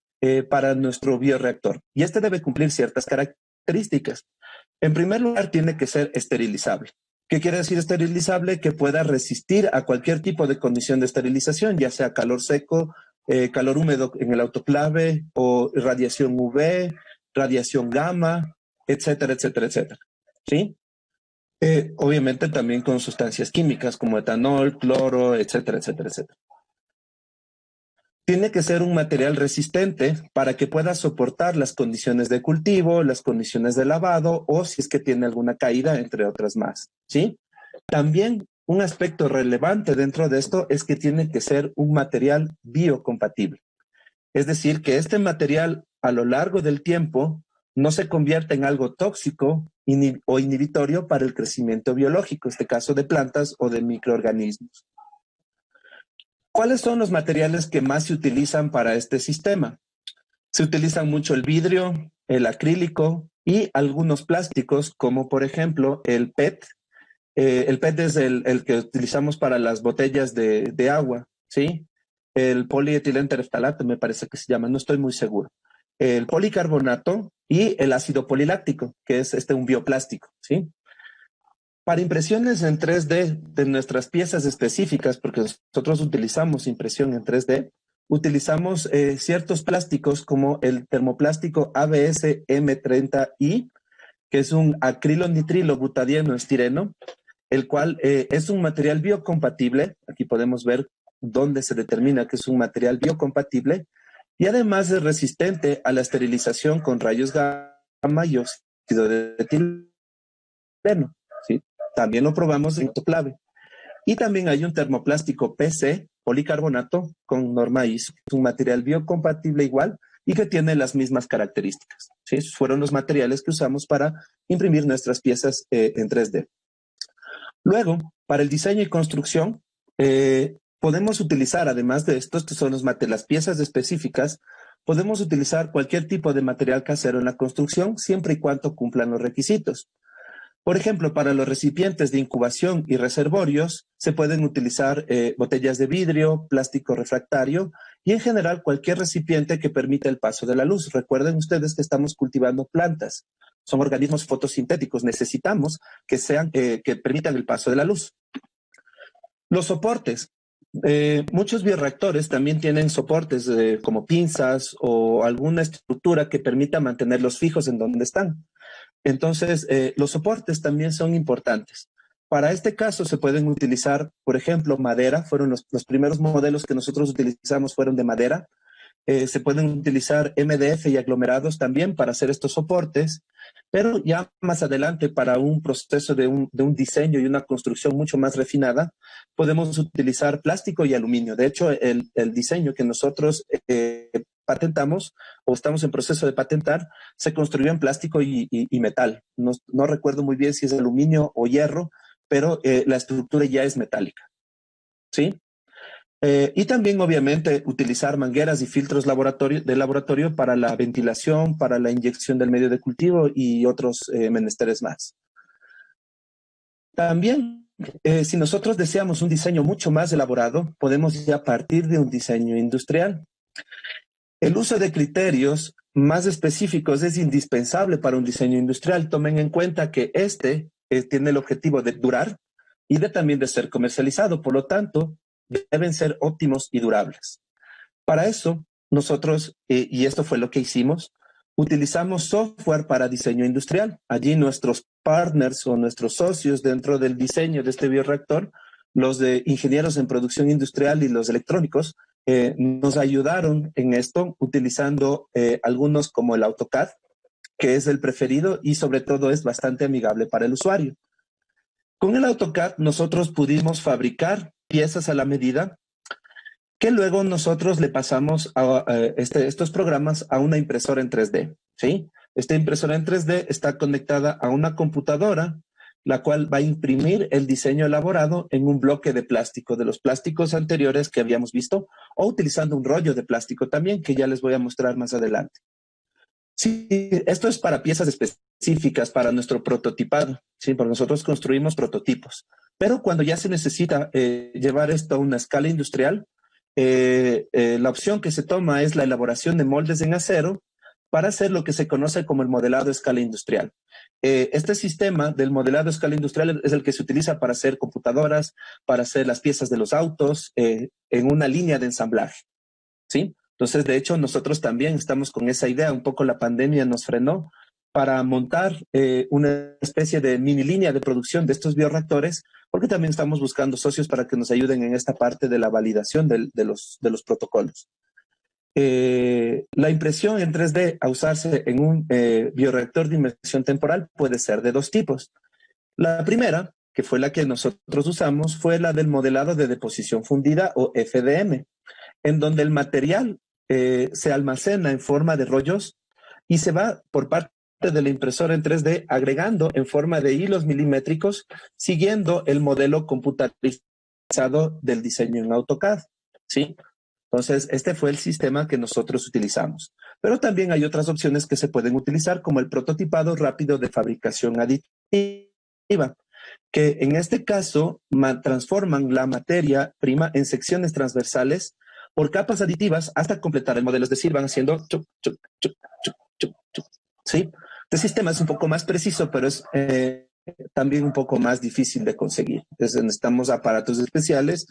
para nuestro bioreactor y este debe cumplir ciertas características. En primer lugar, tiene que ser esterilizable. ¿Qué quiere decir esterilizable? Que pueda resistir a cualquier tipo de condición de esterilización, ya sea calor seco, calor húmedo en el autoclave o radiación UV, radiación gamma, etcétera, etcétera, etcétera. ¿Sí? Obviamente también con sustancias químicas como etanol, cloro, etcétera, etcétera, etcétera. Tiene que ser un material resistente para que pueda soportar las condiciones de cultivo, las condiciones de lavado o si es que tiene alguna caída, entre otras más, ¿sí? También un aspecto relevante dentro de esto es que tiene que ser un material biocompatible. Es decir, que este material a lo largo del tiempo no se convierta en algo tóxico o inhibitorio para el crecimiento biológico, en este caso de plantas o de microorganismos. ¿Cuáles son los materiales que más se utilizan para este sistema? Se utilizan mucho el vidrio, el acrílico y algunos plásticos, como por ejemplo el PET. El PET es el que utilizamos para las botellas de agua, ¿sí? el polietilentereftalato, me parece que se llama, no estoy muy seguro, el policarbonato y el ácido poliláctico, que es un bioplástico, ¿sí? Para impresiones en 3D de nuestras piezas específicas, porque nosotros utilizamos impresión en 3D, utilizamos ciertos plásticos como el termoplástico ABS M30I, que es un acrilonitrilo butadieno estireno, el cual es un material biocompatible. Aquí podemos ver dónde se determina que es un material biocompatible y además es resistente a la esterilización con rayos gamma y óxido de etileno, ¿sí? También lo probamos en autoclave. Y también hay un termoplástico PC, policarbonato, con norma ISO, es un material biocompatible igual y que tiene las mismas características, ¿sí? Esos fueron los materiales que usamos para imprimir nuestras piezas en 3D. Luego, para el diseño y construcción, podemos utilizar, además de estos que son las piezas específicas, podemos utilizar cualquier tipo de material casero en la construcción, siempre y cuando cumplan los requisitos. Por ejemplo, para los recipientes de incubación y reservorios, se pueden utilizar botellas de vidrio, plástico refractario y en general cualquier recipiente que permita el paso de la luz. Recuerden ustedes que estamos cultivando plantas. Son organismos fotosintéticos. Necesitamos que que permitan el paso de la luz. Los soportes. Muchos bioreactores también tienen soportes como pinzas o alguna estructura que permita mantenerlos fijos en donde están. Entonces, los soportes también son importantes. Para este caso se pueden utilizar, por ejemplo, madera. Fueron los primeros modelos que nosotros utilizamos fueron de madera. Se pueden utilizar MDF y aglomerados también para hacer estos soportes, pero ya más adelante para un proceso de un diseño y una construcción mucho más refinada, podemos utilizar plástico y aluminio. De hecho, el diseño que nosotros patentamos o estamos en proceso de patentar, se construyó en plástico y metal. No recuerdo muy bien si es aluminio o hierro, pero la estructura ya es metálica, ¿sí? Y también, obviamente, utilizar mangueras y filtros de laboratorio para la ventilación, para la inyección del medio de cultivo y otros menesteres más. También, si nosotros deseamos un diseño mucho más elaborado, podemos ya partir de un diseño industrial. El uso de criterios más específicos es indispensable para un diseño industrial. Tomen en cuenta que tiene el objetivo de durar y también de ser comercializado. Por lo tanto, deben ser óptimos y durables. Para eso, nosotros, y esto fue lo que hicimos, utilizamos software para diseño industrial. Allí nuestros partners o nuestros socios dentro del diseño de este bioreactor, los de ingenieros en producción industrial y los electrónicos, nos ayudaron en esto utilizando algunos como el AutoCAD, que es el preferido y sobre todo es bastante amigable para el usuario. Con el AutoCAD nosotros pudimos fabricar piezas a la medida que luego nosotros le pasamos a estos programas a una impresora en 3D, ¿sí? Esta impresora en 3D está conectada a una computadora, la cual va a imprimir el diseño elaborado en un bloque de plástico, de los plásticos anteriores que habíamos visto, o utilizando un rollo de plástico también, que ya les voy a mostrar más adelante. Sí, esto es para piezas específicas, para nuestro prototipado, ¿sí? Porque nosotros construimos prototipos. Pero cuando ya se necesita llevar esto a una escala industrial, la opción que se toma es la elaboración de moldes en acero para hacer lo que se conoce como el modelado a escala industrial. Este sistema del modelado a escala industrial es el que se utiliza para hacer computadoras, para hacer las piezas de los autos en una línea de ensamblaje, ¿sí? Entonces, de hecho, nosotros también estamos con esa idea. Un poco la pandemia nos frenó para montar una especie de mini línea de producción de estos bioreactores, porque también estamos buscando socios para que nos ayuden en esta parte de la validación de los protocolos. La impresión en 3D a usarse en un bioreactor de inmersión temporal puede ser de dos tipos. La primera, que fue la que nosotros usamos, fue la del modelado de deposición fundida o FDM, en donde el material se almacena en forma de rollos y se va por parte de la impresora en 3D agregando en forma de hilos milimétricos siguiendo el modelo computarizado del diseño en AutoCAD, ¿sí? Entonces, este fue el sistema que nosotros utilizamos. Pero también hay otras opciones que se pueden utilizar como el prototipado rápido de fabricación aditiva, que en este caso transforman la materia prima en secciones transversales por capas aditivas hasta completar el modelo. Es decir, van haciendo chuc, chuc, chuc, chuc, chuc, chuc, ¿sí? Este sistema es un poco más preciso, pero es también un poco más difícil de conseguir. Entonces, necesitamos aparatos especiales,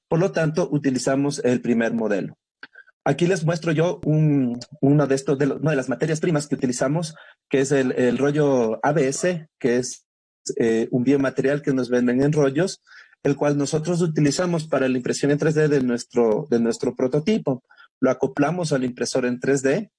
por lo tanto, utilizamos el primer modelo. Aquí les muestro yo una de las materias primas que utilizamos, que es el rollo ABS, que es un biomaterial que nos venden en rollos, el cual nosotros utilizamos para la impresión en 3D de nuestro prototipo. Lo acoplamos al impresor en 3D,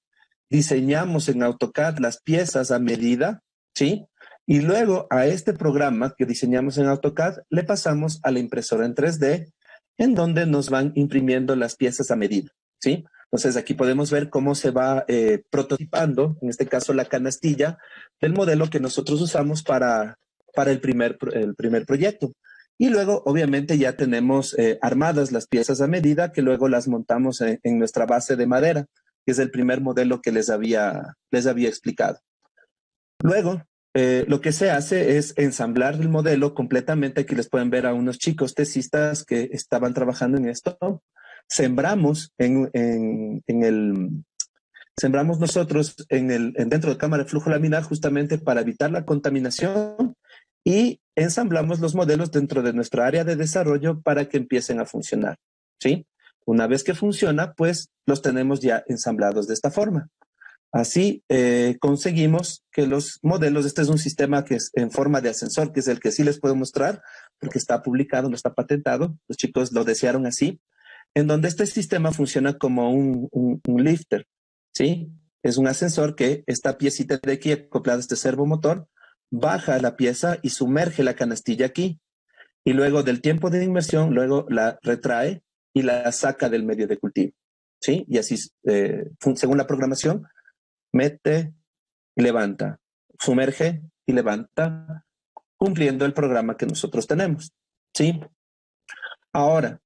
diseñamos en AutoCAD las piezas a medida, ¿sí? Y luego a este programa que diseñamos en AutoCAD le pasamos a la impresora en 3D, en donde nos van imprimiendo las piezas a medida, ¿sí? Entonces aquí podemos ver cómo se va prototipando, en este caso la canastilla, del modelo que nosotros usamos para el primer proyecto. Y luego, obviamente, ya tenemos armadas las piezas a medida que luego las montamos en nuestra base de madera, que es el primer modelo que les había explicado. Luego, lo que se hace es ensamblar el modelo completamente. Aquí les pueden ver a unos chicos tesistas que estaban trabajando en esto. Sembramos sembramos nosotros dentro de cámara de flujo laminar justamente para evitar la contaminación y ensamblamos los modelos dentro de nuestra área de desarrollo para que empiecen a funcionar, ¿sí? Una vez que funciona, pues los tenemos ya ensamblados de esta forma. Así conseguimos que los modelos, este es un sistema que es en forma de ascensor, que es el que sí les puedo mostrar, porque está publicado, no está patentado, los chicos lo desearon así, en donde este sistema funciona como un lifter, ¿sí? Es un ascensor que esta piecita de aquí acoplada a este servomotor, baja la pieza y sumerge la canastilla aquí, y luego del tiempo de inmersión, luego la retrae y la saca del medio de cultivo, ¿sí? Y así, según la programación, mete y levanta, sumerge y levanta, cumpliendo el programa que nosotros tenemos, ¿sí? Ahora,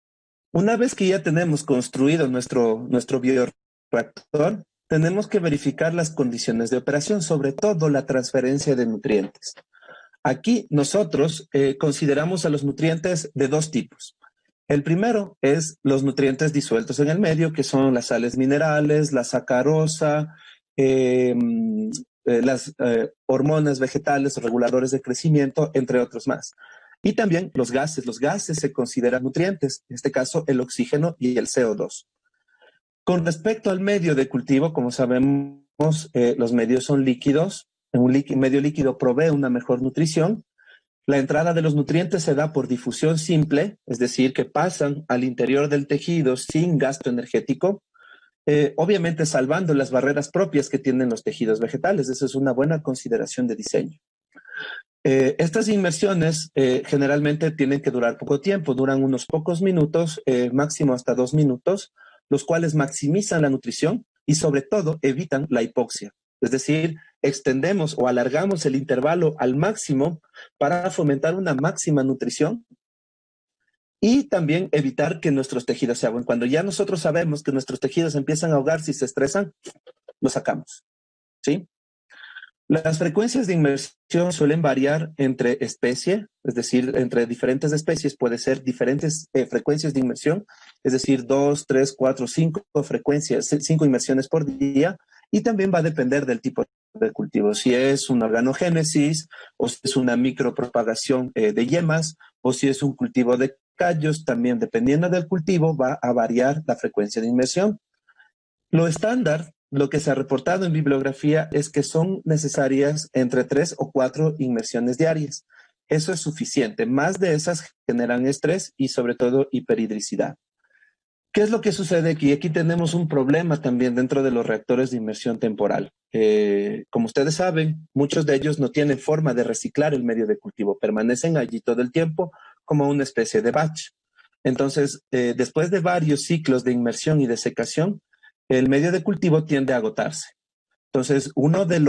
una vez que ya tenemos construido nuestro bioreactor, tenemos que verificar las condiciones de operación, sobre todo la transferencia de nutrientes. Aquí nosotros consideramos a los nutrientes de dos tipos. El primero es los nutrientes disueltos en el medio, que son las sales minerales, la sacarosa, las hormonas vegetales o reguladores de crecimiento, entre otros más. Y también los gases. Los gases se consideran nutrientes, en este caso el oxígeno y el CO2. Con respecto al medio de cultivo, como sabemos, los medios son líquidos. Un medio líquido provee una mejor nutrición. La entrada de los nutrientes se da por difusión simple, es decir, que pasan al interior del tejido sin gasto energético, obviamente salvando las barreras propias que tienen los tejidos vegetales. Esa es una buena consideración de diseño. Estas inmersiones generalmente tienen que durar poco tiempo, duran unos pocos minutos, máximo hasta 2 minutos, los cuales maximizan la nutrición y sobre todo evitan la hipoxia. Es decir, extendemos o alargamos el intervalo al máximo para fomentar una máxima nutrición y también evitar que nuestros tejidos se ahoguen. Cuando ya nosotros sabemos que nuestros tejidos empiezan a ahogarse y se estresan, los sacamos, ¿sí? Las frecuencias de inmersión suelen variar entre especie, es decir, entre diferentes especies puede ser diferentes frecuencias de inmersión, es decir, 2, 3, 4, 5 frecuencias, 5 inmersiones por día, y también va a depender del tipo de cultivo, si es una organogénesis, o si es una micropropagación de yemas, o si es un cultivo de callos, también dependiendo del cultivo va a variar la frecuencia de inmersión. Lo estándar, lo que se ha reportado en bibliografía es que son necesarias entre 3 o 4 inmersiones diarias. Eso es suficiente. Más de esas generan estrés y sobre todo hiperhidricidad. ¿Qué es lo que sucede aquí? Aquí tenemos un problema también dentro de los reactores de inmersión temporal. Como ustedes saben, muchos de ellos no tienen forma de reciclar el medio de cultivo. Permanecen allí todo el tiempo como una especie de batch. Entonces, después de varios ciclos de inmersión y de secación, el medio de cultivo tiende a agotarse. Entonces, uno de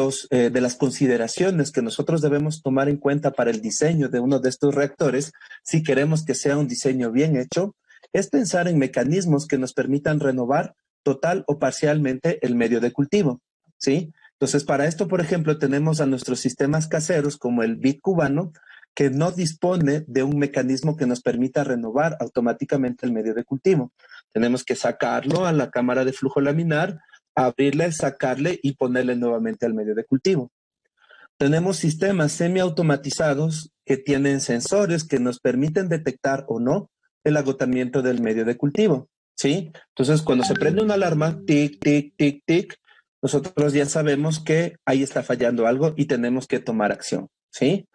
las consideraciones que nosotros debemos tomar en cuenta para el diseño de uno de estos reactores, si queremos que sea un diseño bien hecho, es pensar en mecanismos que nos permitan renovar total o parcialmente el medio de cultivo, ¿sí? Entonces, para esto, por ejemplo, tenemos a nuestros sistemas caseros como el BIT cubano, que no dispone de un mecanismo que nos permita renovar automáticamente el medio de cultivo. Tenemos que sacarlo a la cámara de flujo laminar, abrirle, sacarle y ponerle nuevamente al medio de cultivo. Tenemos sistemas semiautomatizados que tienen sensores que nos permiten detectar o no el agotamiento del medio de cultivo, ¿sí? Entonces, cuando se prende una alarma, tic, tic, tic, tic, nosotros ya sabemos que ahí está fallando algo y tenemos que tomar acción, ¿sí?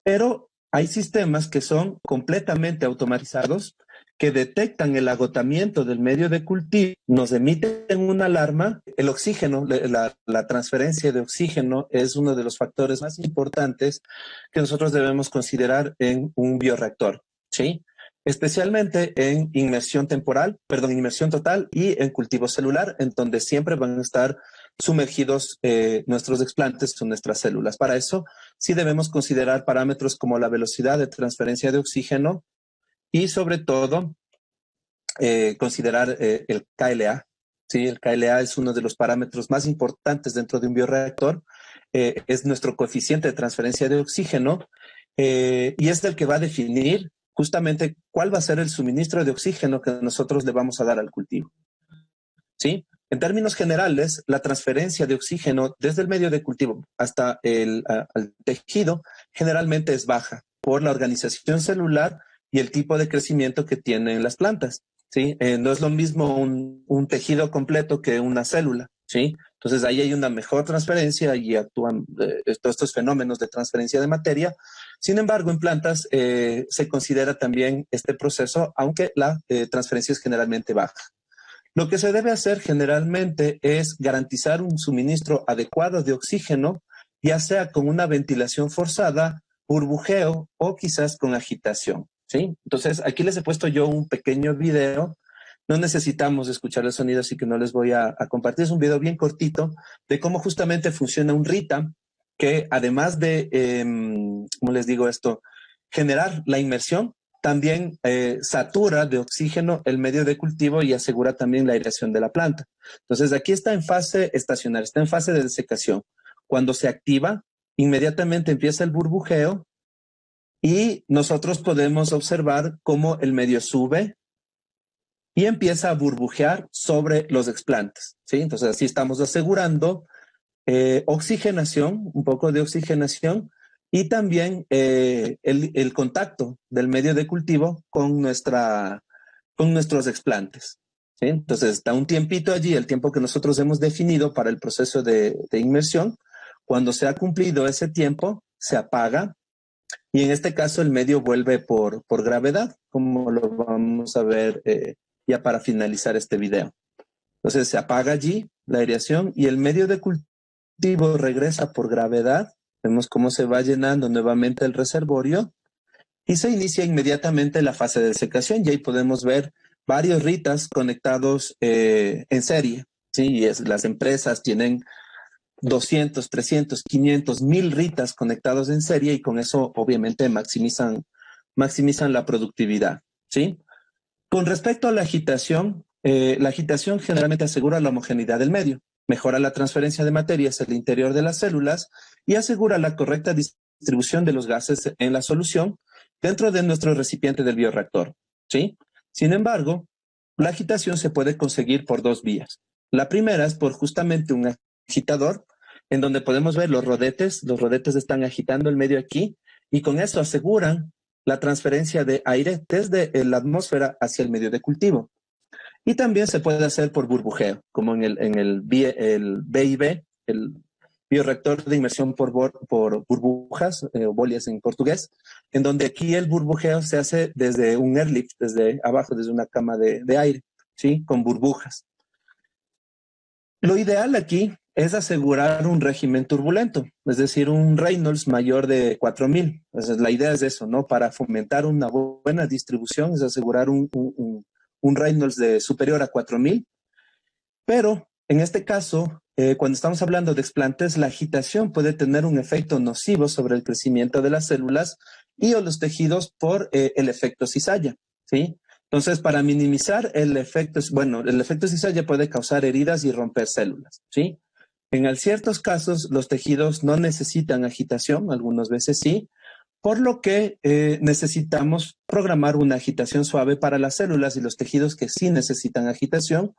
Pero hay sistemas que son completamente automatizados que detectan el agotamiento del medio de cultivo, nos emiten una alarma. El oxígeno, la transferencia de oxígeno es uno de los factores más importantes que nosotros debemos considerar en un bioreactor, ¿sí? Especialmente en inmersión total y en cultivo celular, en donde siempre van a estar sumergidos nuestros explantes o nuestras células. Para eso, sí debemos considerar parámetros como la velocidad de transferencia de oxígeno y sobre todo considerar el KLA. Sí, el KLA es uno de los parámetros más importantes dentro de un bioreactor. Es nuestro coeficiente de transferencia de oxígeno y es el que va a definir justamente cuál va a ser el suministro de oxígeno que nosotros le vamos a dar al cultivo. ¿Sí? En términos generales, la transferencia de oxígeno desde el medio de cultivo hasta al tejido generalmente es baja por la organización celular y el tipo de crecimiento que tienen las plantas, ¿sí? No es lo mismo un tejido completo que una célula, ¿sí? Entonces ahí hay una mejor transferencia y actúan todos estos fenómenos de transferencia de materia. Sin embargo, en plantas se considera también este proceso, aunque la transferencia es generalmente baja. Lo que se debe hacer generalmente es garantizar un suministro adecuado de oxígeno, ya sea con una ventilación forzada, burbujeo o quizás con agitación, ¿sí? Entonces, aquí les he puesto yo un pequeño video. No necesitamos escuchar el sonido, así que no les voy a compartir. Es un video bien cortito de cómo justamente funciona un RITA, que además de, ¿cómo les digo esto? Generar la inmersión, también satura de oxígeno el medio de cultivo y asegura también la aireación de la planta. Entonces, aquí está en fase estacionaria, está en fase de desecación. Cuando se activa, inmediatamente empieza el burbujeo y nosotros podemos observar cómo el medio sube y empieza a burbujear sobre los explantes, ¿sí? Entonces, así estamos asegurando oxigenación, un poco de oxigenación, y también el contacto del medio de cultivo con nuestros explantes, ¿sí? Entonces está un tiempito allí, el tiempo que nosotros hemos definido para el proceso de inmersión. Cuando se ha cumplido ese tiempo, se apaga y en este caso el medio vuelve por gravedad, como lo vamos a ver ya para finalizar este video. Entonces se apaga allí la aireación y el medio de cultivo regresa por gravedad. Vemos cómo se va llenando nuevamente el reservorio y se inicia inmediatamente la fase de desecación. Y ahí podemos ver varios RITAs conectados en serie, ¿sí? Y las empresas tienen 200, 300, 500, 1000 RITAs conectados en serie y con eso obviamente maximizan la productividad, ¿sí? Con respecto a la agitación generalmente asegura la homogeneidad del medio, mejora la transferencia de materias al interior de las células y asegura la correcta distribución de los gases en la solución dentro de nuestro recipiente del bioreactor, ¿sí? Sin embargo, la agitación se puede conseguir por dos vías. La primera es por justamente un agitador, en donde podemos ver los rodetes están agitando el medio aquí y con eso aseguran la transferencia de aire desde la atmósfera hacia el medio de cultivo. Y también se puede hacer por burbujeo, como en el BIB, el bioreactor de inmersión por burbujas, bolias en portugués, en donde aquí el burbujeo se hace desde un airlift, desde abajo, desde una cama de aire, ¿sí? Con burbujas. Lo ideal aquí es asegurar un régimen turbulento, es decir, un Reynolds mayor de 4000. Entonces, la idea es eso, ¿no? Para fomentar una buena distribución es asegurar un Reynolds superior a 4000. Pero en este caso, cuando estamos hablando de explantes, la agitación puede tener un efecto nocivo sobre el crecimiento de las células y o los tejidos por el efecto cizalla, ¿sí? Entonces, para minimizar el efecto cizalla puede causar heridas y romper células, ¿sí? En ciertos casos, los tejidos no necesitan agitación, algunas veces sí, por lo que necesitamos programar una agitación suave para las células y los tejidos que sí necesitan agitación,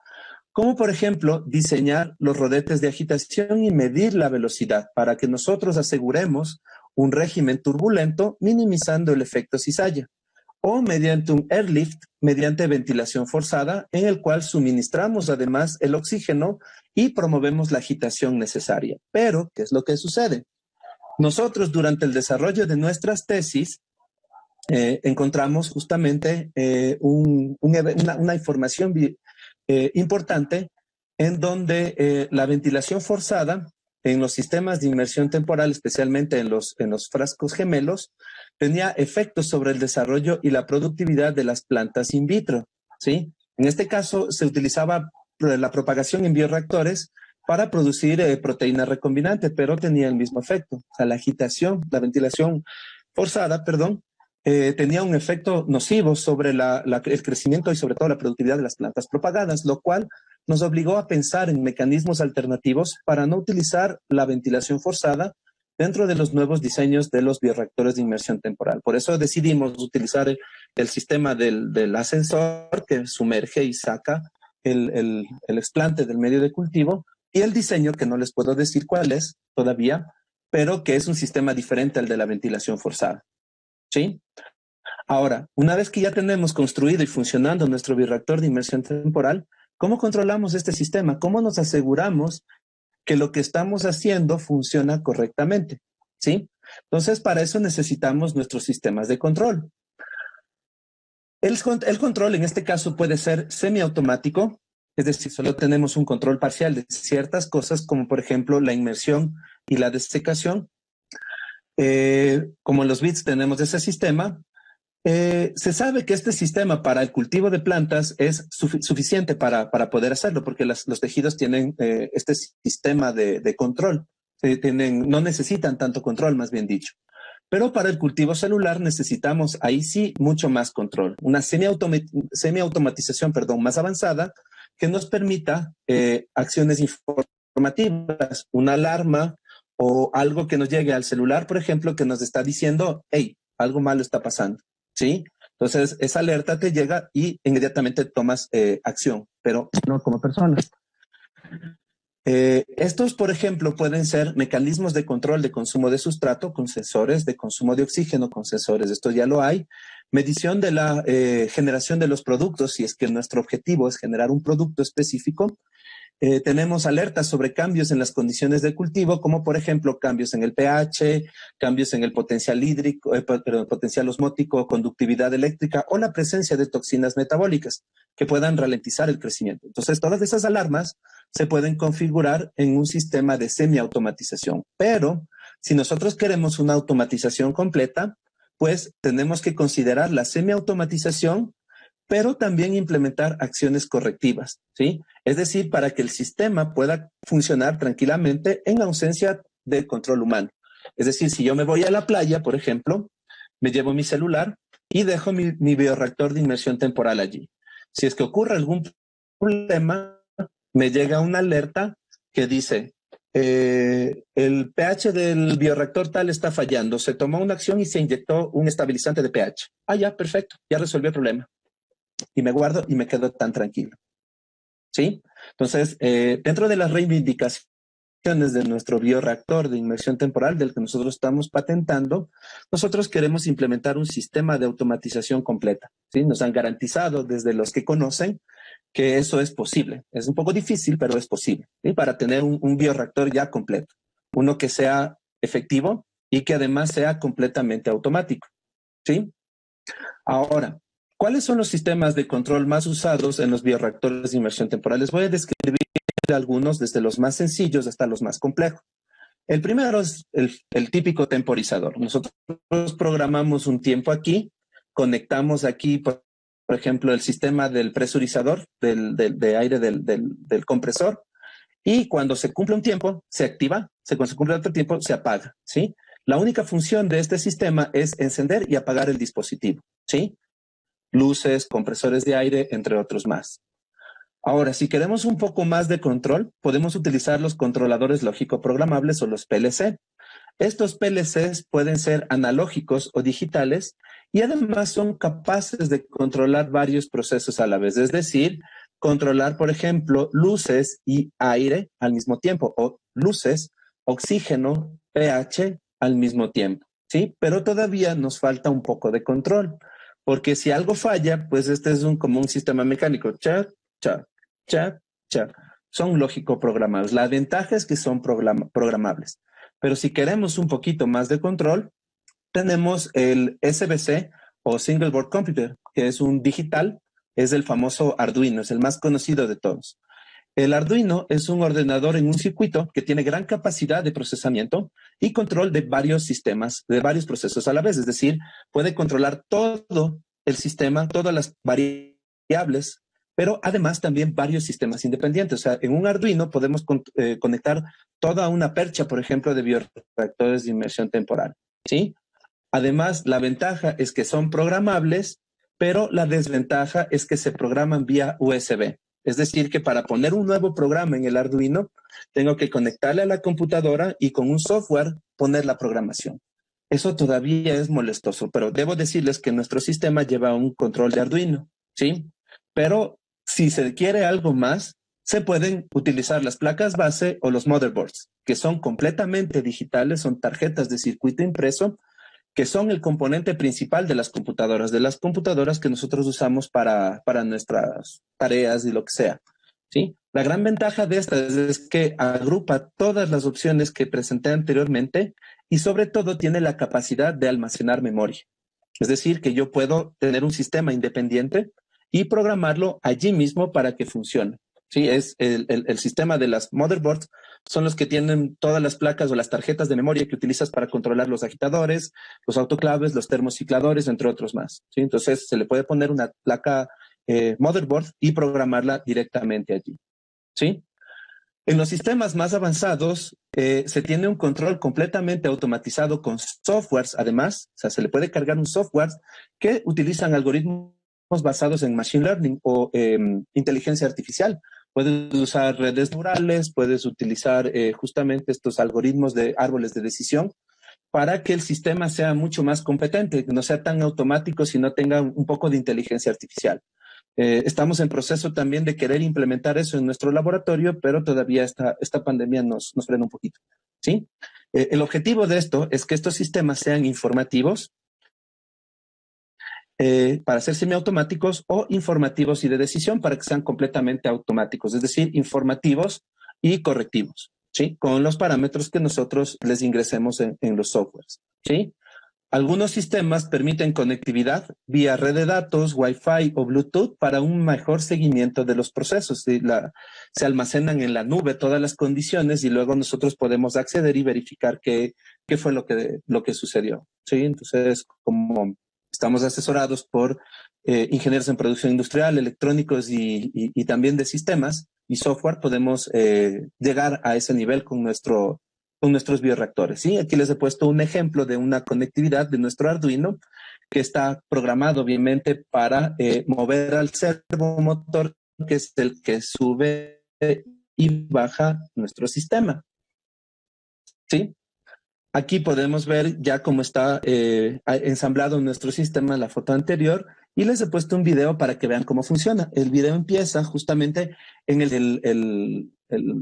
como por ejemplo diseñar los rodetes de agitación y medir la velocidad para que nosotros aseguremos un régimen turbulento minimizando el efecto cizalla, o mediante un airlift, mediante ventilación forzada, en el cual suministramos además el oxígeno y promovemos la agitación necesaria. Pero, ¿qué es lo que sucede? Nosotros durante el desarrollo de nuestras tesis encontramos justamente una información importante en donde la ventilación forzada en los sistemas de inmersión temporal, especialmente en los frascos gemelos, tenía efectos sobre el desarrollo y la productividad de las plantas in vitro, ¿sí? En este caso se utilizaba la propagación en bioreactores para producir proteína recombinante, pero tenía el mismo efecto. O sea, la ventilación forzada, perdón, tenía un efecto nocivo sobre el crecimiento y sobre todo la productividad de las plantas propagadas, lo cual nos obligó a pensar en mecanismos alternativos para no utilizar la ventilación forzada dentro de los nuevos diseños de los bioreactores de inmersión temporal. Por eso decidimos utilizar el sistema del ascensor que sumerge y saca el explante del medio de cultivo, y el diseño, que no les puedo decir cuál es todavía, pero que es un sistema diferente al de la ventilación forzada. ¿Sí? Ahora, una vez que ya tenemos construido y funcionando nuestro bioreactor de inmersión temporal, ¿cómo controlamos este sistema? ¿Cómo nos aseguramos que lo que estamos haciendo funciona correctamente? ¿Sí? Entonces, para eso necesitamos nuestros sistemas de control. El control en este caso puede ser semiautomático, es decir, solo tenemos un control parcial de ciertas cosas, como por ejemplo la inmersión y la desecación. Como en los bits tenemos ese sistema, se sabe que este sistema para el cultivo de plantas es suficiente para poder hacerlo, porque los tejidos tienen este sistema de control, no necesitan tanto control, más bien dicho. Pero para el cultivo celular necesitamos ahí sí mucho más control, una semiautomatización, más avanzada, que nos permita acciones informativas, una alarma o algo que nos llegue al celular, por ejemplo, que nos está diciendo, hey, algo malo está pasando, ¿sí? Entonces, esa alerta te llega y inmediatamente tomas acción, pero no como persona. Estos, por ejemplo, pueden ser mecanismos de control de consumo de sustrato con sensores de consumo de oxígeno con sensores. Esto ya lo hay. Medición de la generación de los productos, si es que nuestro objetivo es generar un producto específico. Tenemos alertas sobre cambios en las condiciones de cultivo, como por ejemplo cambios en el pH, cambios en el potencial hídrico, potencial osmótico, conductividad eléctrica o la presencia de toxinas metabólicas que puedan ralentizar el crecimiento. Entonces, todas esas alarmas se pueden configurar en un sistema de semiautomatización. Pero si nosotros queremos una automatización completa, pues tenemos que considerar la semiautomatización, pero también implementar acciones correctivas, ¿sí? Es decir, para que el sistema pueda funcionar tranquilamente en ausencia de control humano. Es decir, si yo me voy a la playa, por ejemplo, me llevo mi celular y dejo mi bioreactor de inmersión temporal allí. Si es que ocurre algún problema, me llega una alerta que dice, el pH del bioreactor tal está fallando, se tomó una acción y se inyectó un estabilizante de pH. Ah, ya, perfecto, ya resolvió el problema. Y me guardo y me quedo tan tranquilo. ¿Sí? Entonces, dentro de las reivindicaciones de nuestro bioreactor de inmersión temporal, del que nosotros estamos patentando, nosotros queremos implementar un sistema de automatización completa. ¿Sí? Nos han garantizado desde los que conocen que eso es posible. Es un poco difícil, pero es posible. ¿Sí? Para tener un bioreactor ya completo. Uno que sea efectivo y que además sea completamente automático. ¿Sí? Ahora, ¿cuáles son los sistemas de control más usados en los bioreactores de inmersión temporal? Les voy a describir algunos, desde los más sencillos hasta los más complejos. El primero es el típico temporizador. Nosotros programamos un tiempo aquí, conectamos aquí, por ejemplo, el sistema del presurizador de aire del compresor, y cuando se cumple un tiempo, se activa, cuando se cumple otro tiempo, se apaga, ¿sí? La única función de este sistema es encender y apagar el dispositivo, ¿sí? Luces, compresores de aire, entre otros más. Ahora, si queremos un poco más de control, podemos utilizar los controladores lógico programables o los PLC. Estos PLCs pueden ser analógicos o digitales y además son capaces de controlar varios procesos a la vez, es decir, controlar, por ejemplo, luces y aire al mismo tiempo, o luces, oxígeno, pH al mismo tiempo, ¿sí? Pero todavía nos falta un poco de control, porque si algo falla, pues este es como un sistema mecánico, cha, cha, cha, cha. Son lógico programables. La ventaja es que son programables. Pero si queremos un poquito más de control, tenemos el SBC o Single Board Computer, que es un digital, es el famoso Arduino, es el más conocido de todos. El Arduino es un ordenador en un circuito que tiene gran capacidad de procesamiento y control de varios sistemas, de varios procesos a la vez. Es decir, puede controlar todo el sistema, todas las variables, pero además también varios sistemas independientes. O sea, en un Arduino podemos conectar toda una percha, por ejemplo, de bioreactores de inmersión temporal, ¿sí? Además, la ventaja es que son programables, pero la desventaja es que se programan vía USB. Es decir, que para poner un nuevo programa en el Arduino, tengo que conectarle a la computadora y con un software poner la programación. Eso todavía es molestoso, pero debo decirles que nuestro sistema lleva un control de Arduino, ¿sí? Pero si se quiere algo más, se pueden utilizar las placas base o los motherboards, que son completamente digitales, son tarjetas de circuito impreso, que son el componente principal de las computadoras que nosotros usamos para nuestras tareas y lo que sea, ¿sí? La gran ventaja de esta es que agrupa todas las opciones que presenté anteriormente y sobre todo tiene la capacidad de almacenar memoria. Es decir, que yo puedo tener un sistema independiente y programarlo allí mismo para que funcione. Sí, es el sistema de las motherboards, son los que tienen todas las placas o las tarjetas de memoria que utilizas para controlar los agitadores, los autoclaves, los termocicladores, entre otros más. ¿Sí? Entonces se le puede poner una placa motherboard y programarla directamente allí. ¿Sí? En los sistemas más avanzados se tiene un control completamente automatizado con softwares, además, o sea, se le puede cargar un software que utilizan algoritmos basados en machine learning o inteligencia artificial. Puedes usar redes neurales, puedes utilizar justamente estos algoritmos de árboles de decisión para que el sistema sea mucho más competente, que no sea tan automático, sino tenga un poco de inteligencia artificial. Estamos en proceso también de querer implementar eso en nuestro laboratorio, pero todavía esta pandemia nos frena un poquito, ¿sí? El objetivo de esto es que estos sistemas sean informativos para ser semiautomáticos o informativos y de decisión para que sean completamente automáticos, es decir, informativos y correctivos, ¿sí? Con los parámetros que nosotros les ingresemos en los softwares, ¿sí? Algunos sistemas permiten conectividad vía red de datos, Wi-Fi o Bluetooth para un mejor seguimiento de los procesos. Se almacenan en la nube todas las condiciones y luego nosotros podemos acceder y verificar qué fue lo que sucedió. ¿Sí? Entonces, como estamos asesorados por ingenieros en producción industrial, electrónicos y también de sistemas y software, podemos llegar a ese nivel con nuestros bioreactores. ¿Sí? Aquí les he puesto un ejemplo de una conectividad de nuestro Arduino que está programado obviamente para mover al servomotor, que es el que sube y baja nuestro sistema. ¿Sí? Aquí podemos ver ya cómo está ensamblado nuestro sistema en la foto anterior y les he puesto un video para que vean cómo funciona. El video empieza justamente en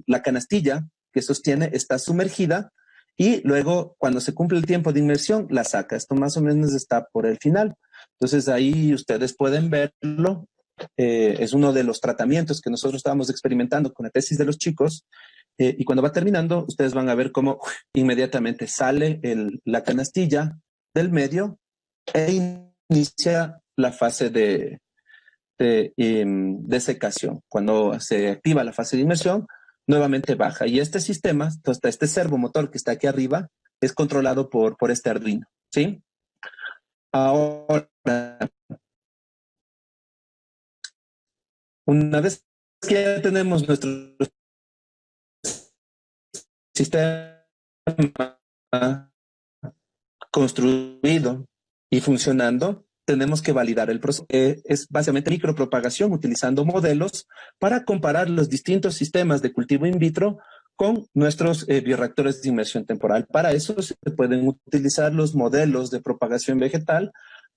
la canastilla que sostiene, está sumergida y luego cuando se cumple el tiempo de inmersión la saca. Esto más o menos está por el final. Entonces ahí ustedes pueden verlo. Es uno de los tratamientos que nosotros estábamos experimentando con la tesis de los chicos. Y cuando va terminando, ustedes van a ver cómo inmediatamente sale la canastilla del medio e inicia la fase de secación. Cuando se activa la fase de inmersión, nuevamente baja. Y este sistema, este servomotor que está aquí arriba, es controlado por este Arduino. ¿Sí? Ahora, una vez que ya tenemos nuestro sistema construido y funcionando, tenemos que validar el proceso. Es básicamente micropropagación utilizando modelos para comparar los distintos sistemas de cultivo in vitro con nuestros bioreactores de inmersión temporal. Para eso se pueden utilizar los modelos de propagación vegetal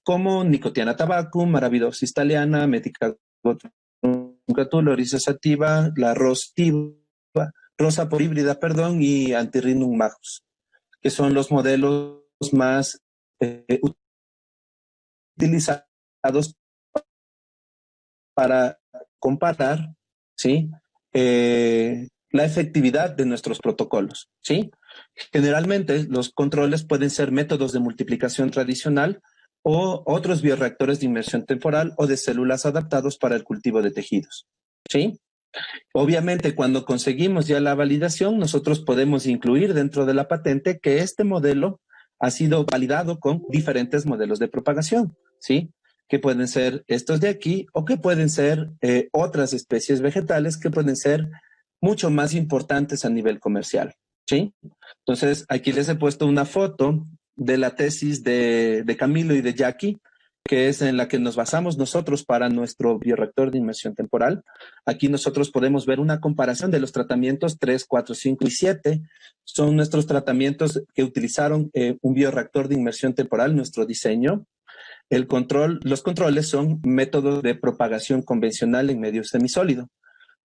como Nicotiana tabacum, Arabidopsis thaliana, Meticagotruncatul, Oryza sativa, la Rosa porhíbrida, y Antirrhinum majus, que son los modelos más utilizados para comparar, ¿sí? La efectividad de nuestros protocolos, ¿sí? Generalmente los controles pueden ser métodos de multiplicación tradicional o otros bioreactores de inmersión temporal o de células adaptados para el cultivo de tejidos, ¿sí? Obviamente, cuando conseguimos ya la validación, nosotros podemos incluir dentro de la patente que este modelo ha sido validado con diferentes modelos de propagación, ¿sí? Que pueden ser estos de aquí o que pueden ser otras especies vegetales que pueden ser mucho más importantes a nivel comercial, ¿sí? Entonces, aquí les he puesto una foto de la tesis de Camilo y de Jackie, que es en la que nos basamos nosotros para nuestro bioreactor de inmersión temporal. Aquí nosotros podemos ver una comparación de los tratamientos 3, 4, 5 y 7. Son nuestros tratamientos que utilizaron un bioreactor de inmersión temporal, nuestro diseño. Los controles son métodos de propagación convencional en medio semisólido.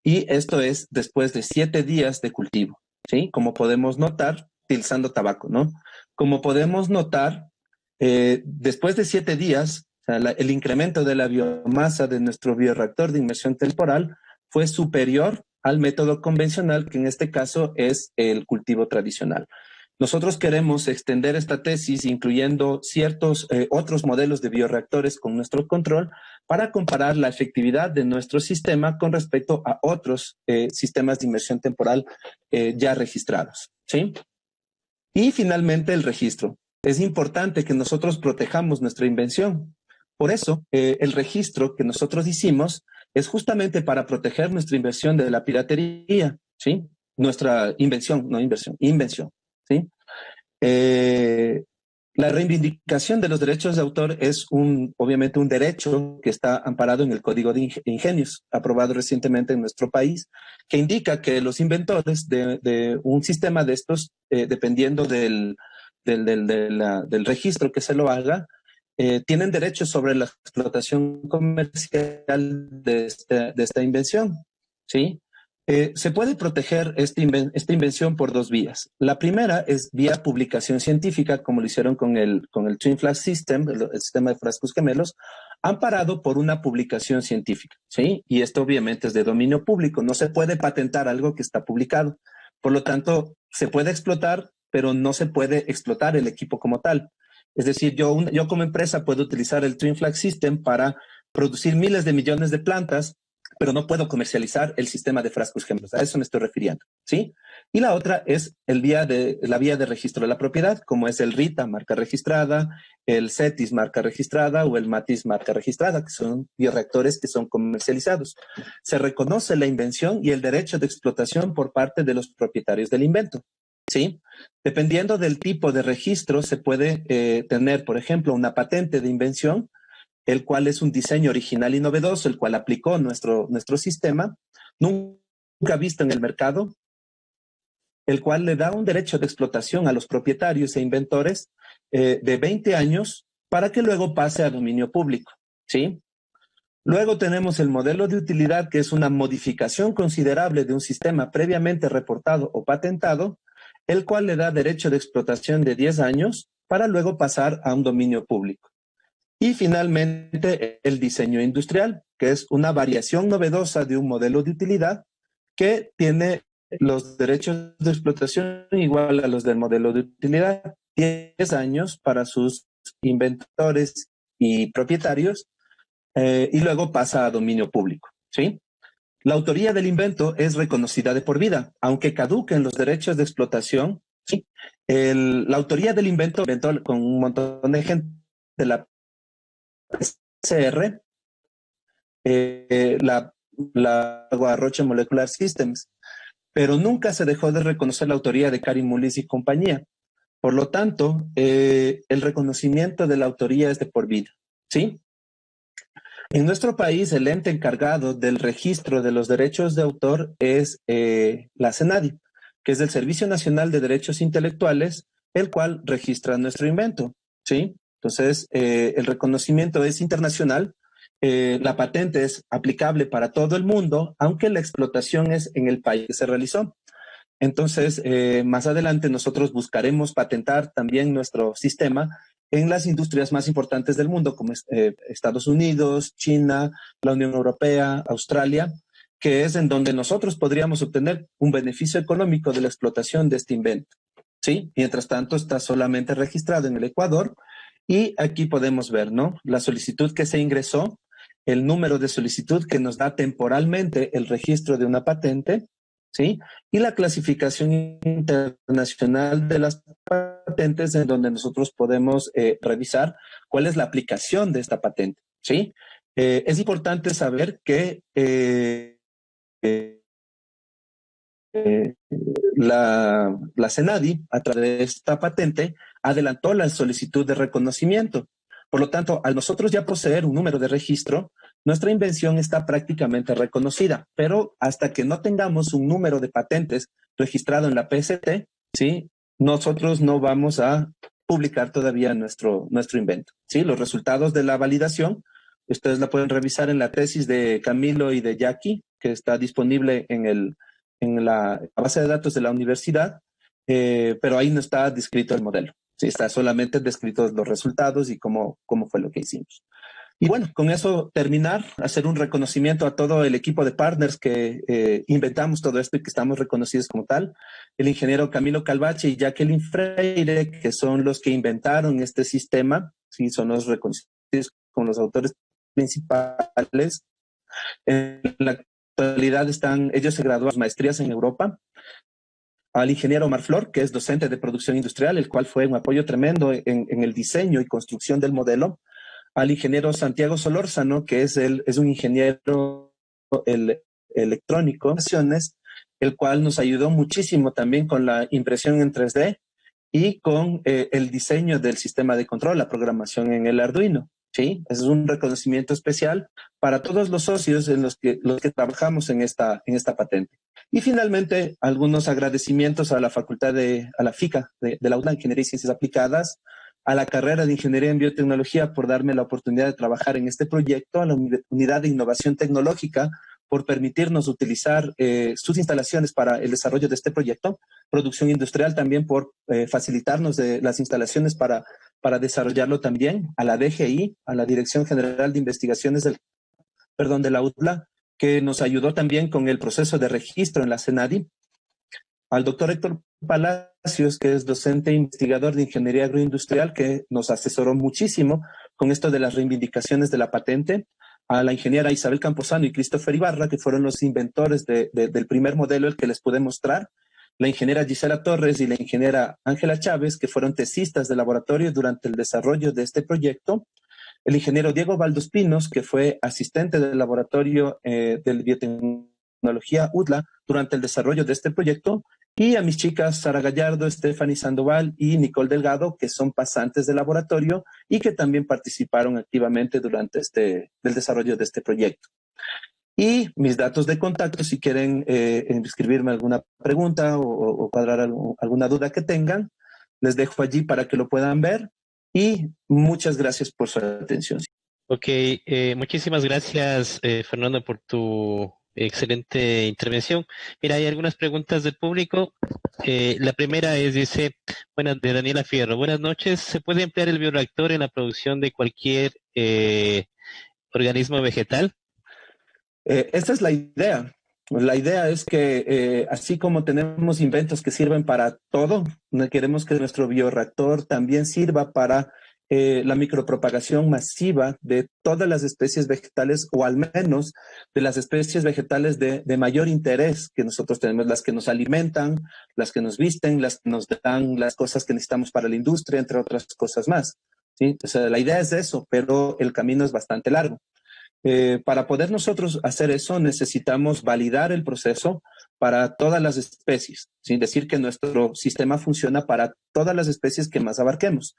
Y esto es después de 7 días de cultivo, ¿sí? Como podemos notar, utilizando tabaco, ¿no? Como podemos notar, después de 7 días, o sea, el incremento de la biomasa de nuestro bioreactor de inmersión temporal fue superior al método convencional, que en este caso es el cultivo tradicional. Nosotros queremos extender esta tesis incluyendo ciertos otros modelos de bioreactores con nuestro control para comparar la efectividad de nuestro sistema con respecto a otros sistemas de inmersión temporal ya registrados, ¿sí? Y finalmente el registro. Es importante que nosotros protejamos nuestra invención. Por eso, el registro que nosotros hicimos es justamente para proteger nuestra invención de la piratería, ¿sí? Nuestra invención, no inversión, invención, ¿sí? La reivindicación de los derechos de autor es obviamente un derecho que está amparado en el Código de Ingenios, aprobado recientemente en nuestro país, que indica que los inventores de un sistema de estos, dependiendo del registro que se lo haga, tienen derechos sobre la explotación comercial de esta invención, ¿sí? Se puede proteger esta invención por 2 vías. La primera es vía publicación científica, como lo hicieron con el Twin Flash System, el sistema de frascos gemelos, amparado por una publicación científica, ¿sí? Y esto obviamente es de dominio público. No se puede patentar algo que está publicado. Por lo tanto, se puede explotar, pero no se puede explotar el equipo como tal. Es decir, yo como empresa puedo utilizar el Twin Flash System para producir miles de millones de plantas, pero no puedo comercializar el sistema de frascos gemelos. A eso me estoy refiriendo, ¿sí? Y la otra es la vía de registro de la propiedad, como es el RITA, marca registrada, el CETIS, marca registrada, o el MATIS, marca registrada, que son bioreactores que son comercializados. Se reconoce la invención y el derecho de explotación por parte de los propietarios del invento, ¿sí? Dependiendo del tipo de registro, se puede tener, por ejemplo, una patente de invención, el cual es un diseño original y novedoso, el cual aplicó nuestro sistema, nunca visto en el mercado, el cual le da un derecho de explotación a los propietarios e inventores de 20 años para que luego pase a dominio público, ¿sí? Luego tenemos el modelo de utilidad, que es una modificación considerable de un sistema previamente reportado o patentado, el cual le da derecho de explotación de 10 años para luego pasar a un dominio público. Y finalmente, el diseño industrial, que es una variación novedosa de un modelo de utilidad que tiene los derechos de explotación igual a los del modelo de utilidad, 10 años para sus inventores y propietarios, y luego pasa a dominio público, ¿sí? La autoría del invento es reconocida de por vida, aunque caduquen los derechos de explotación, ¿sí? La autoría del invento con un montón de gente de la PCR, la Roche Molecular Systems, pero nunca se dejó de reconocer la autoría de Karim Mullis y compañía. Por lo tanto, el reconocimiento de la autoría es de por vida, ¿sí? En nuestro país, el ente encargado del registro de los derechos de autor es la CENADI, que es el Servicio Nacional de Derechos Intelectuales, el cual registra nuestro invento, ¿sí? Entonces, el reconocimiento es internacional, la patente es aplicable para todo el mundo, aunque la explotación es en el país que se realizó. Entonces, más adelante nosotros buscaremos patentar también nuestro sistema en las industrias más importantes del mundo, como Estados Unidos, China, la Unión Europea, Australia, que es en donde nosotros podríamos obtener un beneficio económico de la explotación de este invento. ¿Sí? Mientras tanto, está solamente registrado en el Ecuador y aquí podemos ver, ¿no? La solicitud que se ingresó, el número de solicitud que nos da temporalmente el registro de una patente, ¿sí? Y la clasificación internacional de las patentes en donde nosotros podemos revisar cuál es la aplicación de esta patente, ¿sí? Es importante saber que la CENADI, a través de esta patente, adelantó la solicitud de reconocimiento. Por lo tanto, al nosotros ya poseer un número de registro, nuestra invención está prácticamente reconocida, pero hasta que no tengamos un número de patentes registrado en la PST, ¿sí? Nosotros no vamos a publicar todavía nuestro invento, ¿sí? Los resultados de la validación, ustedes la pueden revisar en la tesis de Camilo y de Jackie, que está disponible en la base de datos de la universidad, pero ahí no está descrito el modelo. Sí, está solamente descritos los resultados y cómo fue lo que hicimos. Y bueno, con eso terminar, hacer un reconocimiento a todo el equipo de partners que inventamos todo esto y que estamos reconocidos como tal. El ingeniero Camilo Calvache y Jacqueline Freire, que son los que inventaron este sistema, sí, son los reconocidos como los autores principales. En la actualidad ellos se graduaron maestrías en Europa. Al ingeniero Omar Flor, que es docente de producción industrial, el cual fue un apoyo tremendo en el diseño y construcción del modelo. Al ingeniero Santiago Solórzano, que es un ingeniero electrónico, el cual nos ayudó muchísimo también con la impresión en 3D y con el diseño del sistema de control, la programación en el Arduino. ¿Sí? Es un reconocimiento especial para todos los socios en los que trabajamos en esta patente. Y finalmente, algunos agradecimientos a la a la FICA de la UNA, Ingeniería y Ciencias Aplicadas, a la carrera de Ingeniería en Biotecnología por darme la oportunidad de trabajar en este proyecto, a la Unidad de Innovación Tecnológica por permitirnos utilizar sus instalaciones para el desarrollo de este proyecto, Producción Industrial también por facilitarnos las instalaciones para desarrollarlo también, a la DGI, a la Dirección General de Investigaciones de la UTLA, que nos ayudó también con el proceso de registro en la CENADI, al doctor Héctor Palacios, que es docente e investigador de Ingeniería Agroindustrial, que nos asesoró muchísimo con esto de las reivindicaciones de la patente, a la ingeniera Isabel Camposano y Christopher Ibarra, que fueron los inventores del primer modelo, el que les pude mostrar, la ingeniera Gisela Torres y la ingeniera Ángela Chávez, que fueron tesistas de laboratorio durante el desarrollo de este proyecto, el ingeniero Diego Baldos Pinos, que fue asistente del laboratorio de biotecnología UTLA durante el desarrollo de este proyecto, y a mis chicas Sara Gallardo, Stephanie Sandoval y Nicole Delgado, que son pasantes de laboratorio y que también participaron activamente durante el desarrollo de este proyecto. Y mis datos de contacto, si quieren escribirme alguna pregunta o cuadrar alguna duda que tengan, les dejo allí para que lo puedan ver. Y muchas gracias por su atención. Ok, muchísimas gracias, Fernando, por tu excelente intervención. Mira, hay algunas preguntas del público. La primera dice, bueno, de Daniela Fierro. Buenas noches. ¿Se puede emplear el bioreactor en la producción de cualquier organismo vegetal? Esta es la idea. La idea es que así como tenemos inventos que sirven para todo, queremos que nuestro bioreactor también sirva para la micropropagación masiva de todas las especies vegetales, o al menos de las especies vegetales de mayor interés que nosotros tenemos, las que nos alimentan, las que nos visten, las que nos dan las cosas que necesitamos para la industria, entre otras cosas más. ¿Sí? O sea, la idea es eso, pero el camino es bastante largo. Para poder nosotros hacer eso, necesitamos validar el proceso para todas las especies, sin decir que nuestro sistema funciona para todas las especies que más abarquemos.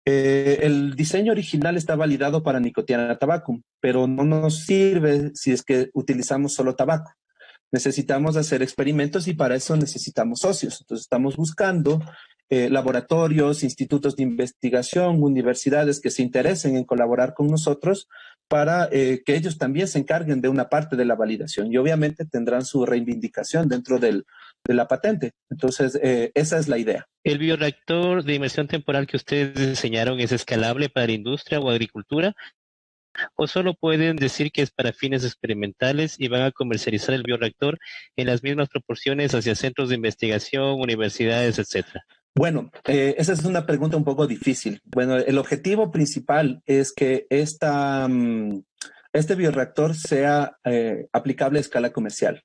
El diseño original está validado para Nicotiana tabacum, pero no nos sirve si es que utilizamos solo tabaco. necesitamos hacer experimentos y para eso necesitamos socios. Entonces estamos buscando laboratorios, institutos de investigación, universidades que se interesen en colaborar con nosotros para que ellos también se encarguen de una parte de la validación y obviamente tendrán su reivindicación dentro de la patente. Entonces, esa es la idea. ¿El bioreactor de inmersión temporal que ustedes diseñaron es escalable para la industria o agricultura? ¿O solo pueden decir que es para fines experimentales y van a comercializar el bioreactor en las mismas proporciones hacia centros de investigación, universidades, etcétera? Bueno, esa es una pregunta un poco difícil. Bueno, el objetivo principal es que este bioreactor sea aplicable a escala comercial.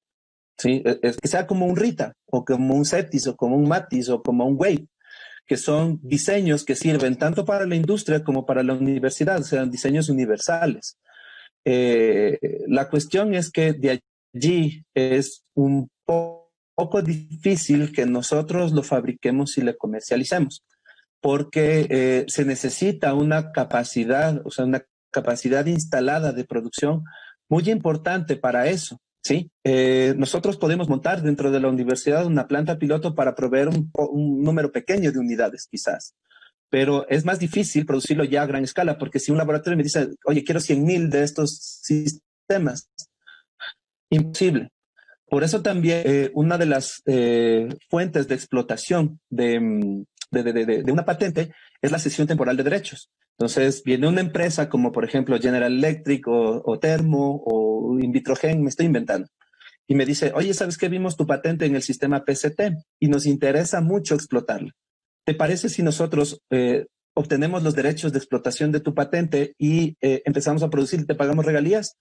¿Sí? Es que sea como un RITA, o como un CETIS, o como un MATIS, o como un WAVE, que son diseños que sirven tanto para la industria como para la universidad, o sea, diseños universales. La cuestión es que de allí es un poco difícil que nosotros lo fabriquemos y lo comercialicemos, porque se necesita una capacidad, o sea, una capacidad instalada de producción muy importante para eso. ¿Sí? Nosotros podemos montar dentro de la universidad una planta piloto para proveer un número pequeño de unidades, quizás. Pero es más difícil producirlo ya a gran escala, porque si un laboratorio me dice, oye, quiero 100,000 de estos sistemas, imposible. Por eso también una de las fuentes de explotación de una patente es la cesión temporal de derechos. Entonces, viene una empresa como, por ejemplo, General Electric o Thermo o Invitrogen, me estoy inventando, y me dice, oye, ¿sabes qué? Vimos tu patente en el sistema PCT y nos interesa mucho explotarla. ¿Te parece si nosotros obtenemos los derechos de explotación de tu patente y empezamos a producir y te pagamos regalías?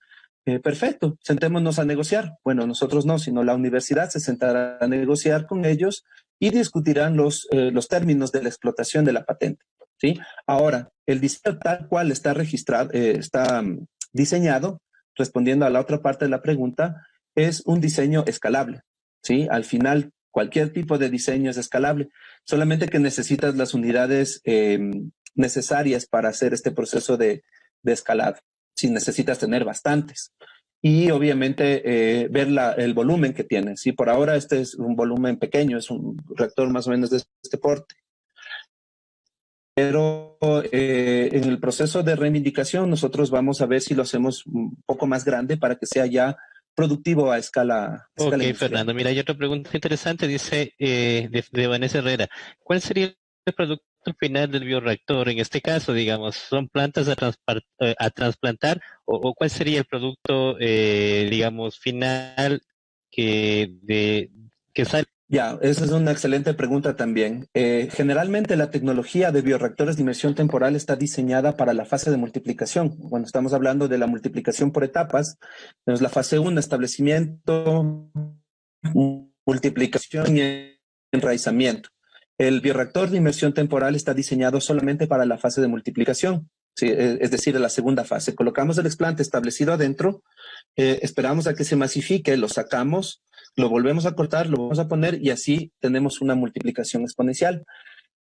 Perfecto, sentémonos a negociar. Bueno, nosotros no, sino la universidad se sentará a negociar con ellos y discutirán los términos de la explotación de la patente. ¿Sí? Ahora, el diseño tal cual está registrado, está diseñado, respondiendo a la otra parte de la pregunta, es un diseño escalable. ¿Sí? Al final, cualquier tipo de diseño es escalable, solamente que necesitas las unidades necesarias para hacer este proceso de escalado. Si necesitas tener bastantes. Y obviamente ver el volumen que tiene. Sí, por ahora este es un volumen pequeño, es un reactor más o menos de este porte. Pero en el proceso de reivindicación nosotros vamos a ver si lo hacemos un poco más grande para que sea ya productivo a escala industrial. Fernando, mira, hay otra pregunta interesante, dice de Vanessa Herrera. ¿Cuál sería el producto final del bioreactor? En este caso, digamos, ¿son plantas a trasplantar o cuál sería el producto, digamos, final que sale? Ya, esa es una excelente pregunta también. Generalmente la tecnología de bioreactores de inmersión temporal está diseñada para la fase de multiplicación. Cuando estamos hablando de la multiplicación por etapas, tenemos la fase 1, establecimiento, multiplicación y enraizamiento. El bioreactor de inmersión temporal está diseñado solamente para la fase de multiplicación, ¿sí? Es decir, la segunda fase. Colocamos el explante establecido adentro, esperamos a que se masifique, lo sacamos, lo volvemos a cortar, lo vamos a poner y así tenemos una multiplicación exponencial.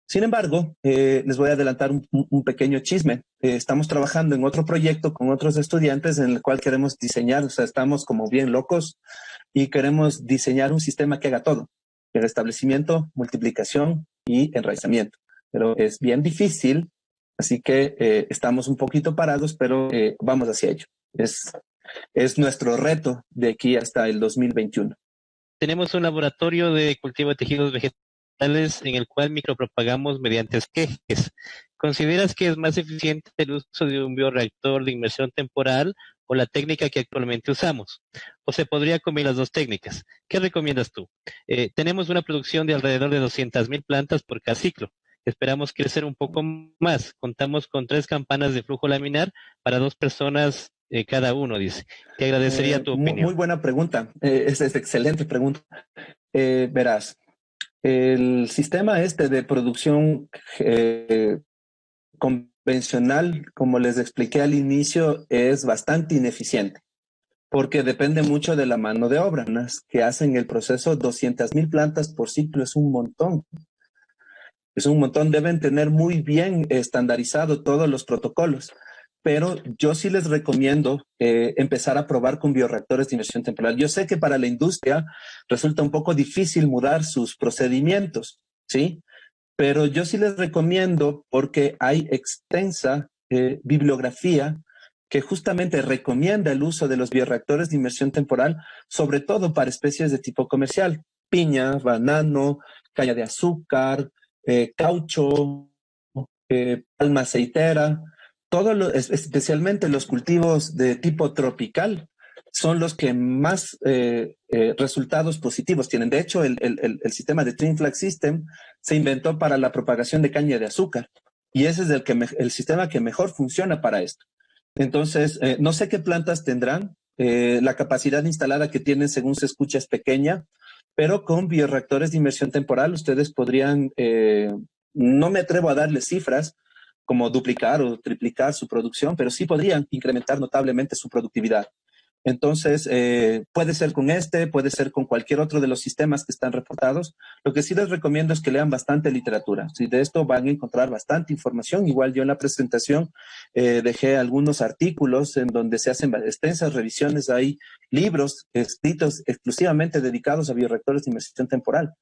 Sin embargo, les voy a adelantar un pequeño chisme. Estamos trabajando en otro proyecto con otros estudiantes en el cual queremos diseñar, o sea, estamos como bien locos y queremos diseñar un sistema que haga todo. El establecimiento, multiplicación y enraizamiento. Pero es bien difícil, así que estamos un poquito parados, pero vamos hacia ello. Es nuestro reto de aquí hasta el 2021. Tenemos un laboratorio de cultivo de tejidos vegetales en el cual micropropagamos mediante esquejes. ¿Consideras que es más eficiente el uso de un bioreactor de inmersión temporal o la técnica que actualmente usamos? ¿O se podría combinar las dos técnicas? ¿Qué recomiendas tú? Tenemos una producción de alrededor de 200,000 plantas por cada ciclo. Esperamos crecer un poco más. Contamos con 3 campanas de flujo laminar para 2 personas cada uno, dice. Te agradecería tu opinión. Muy buena pregunta. Es excelente pregunta. Verás, el sistema este de producción convencional, como les expliqué al inicio, es bastante ineficiente porque depende mucho de la mano de obra, ¿no? Que hacen el proceso. 200,000 plantas por ciclo es un montón. Es un montón, deben tener muy bien estandarizado todos los protocolos. pero yo sí les recomiendo empezar a probar con bioreactores de inmersión temporal. Yo sé que para la industria resulta un poco difícil mudar sus procedimientos, ¿sí? Pero yo sí les recomiendo porque hay extensa bibliografía que justamente recomienda el uso de los bioreactores de inmersión temporal, sobre todo para especies de tipo comercial, piña, banano, caña de azúcar, caucho, palma aceitera, especialmente los cultivos de tipo tropical son los que más resultados positivos tienen. De hecho, el sistema de Twin Flag System se inventó para la propagación de caña de azúcar y ese es el sistema que mejor funciona para esto. Entonces, no sé qué plantas tendrán. La capacidad instalada que tienen, según se escucha, es pequeña, pero con bioreactores de inmersión temporal ustedes podrían, no me atrevo a darles cifras como duplicar o triplicar su producción, pero sí podrían incrementar notablemente su productividad. Entonces, puede ser con puede ser con cualquier otro de los sistemas que están reportados. Lo que sí les recomiendo es que lean bastante literatura. Si de esto van a encontrar bastante información. Igual yo en la presentación dejé algunos artículos en donde se hacen extensas revisiones. Hay libros escritos exclusivamente dedicados a bioreactores de inmersión temporal.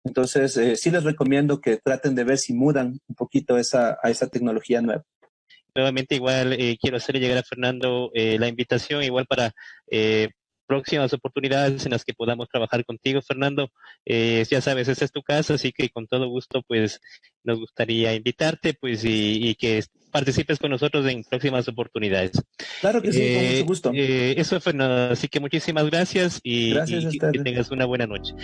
Entonces, sí les recomiendo que traten de ver si mudan un poquito a esa tecnología nueva. Nuevamente igual quiero hacerle llegar a Fernando la invitación igual para próximas oportunidades en las que podamos trabajar contigo, Fernando. Ya sabes, esta es tu casa, así que con todo gusto pues nos gustaría invitarte pues y que participes con nosotros en próximas oportunidades. Claro que sí, con mucho gusto. Eso, Fernando, así que muchísimas gracias Gracias a y que ustedes. tengas una buena noche.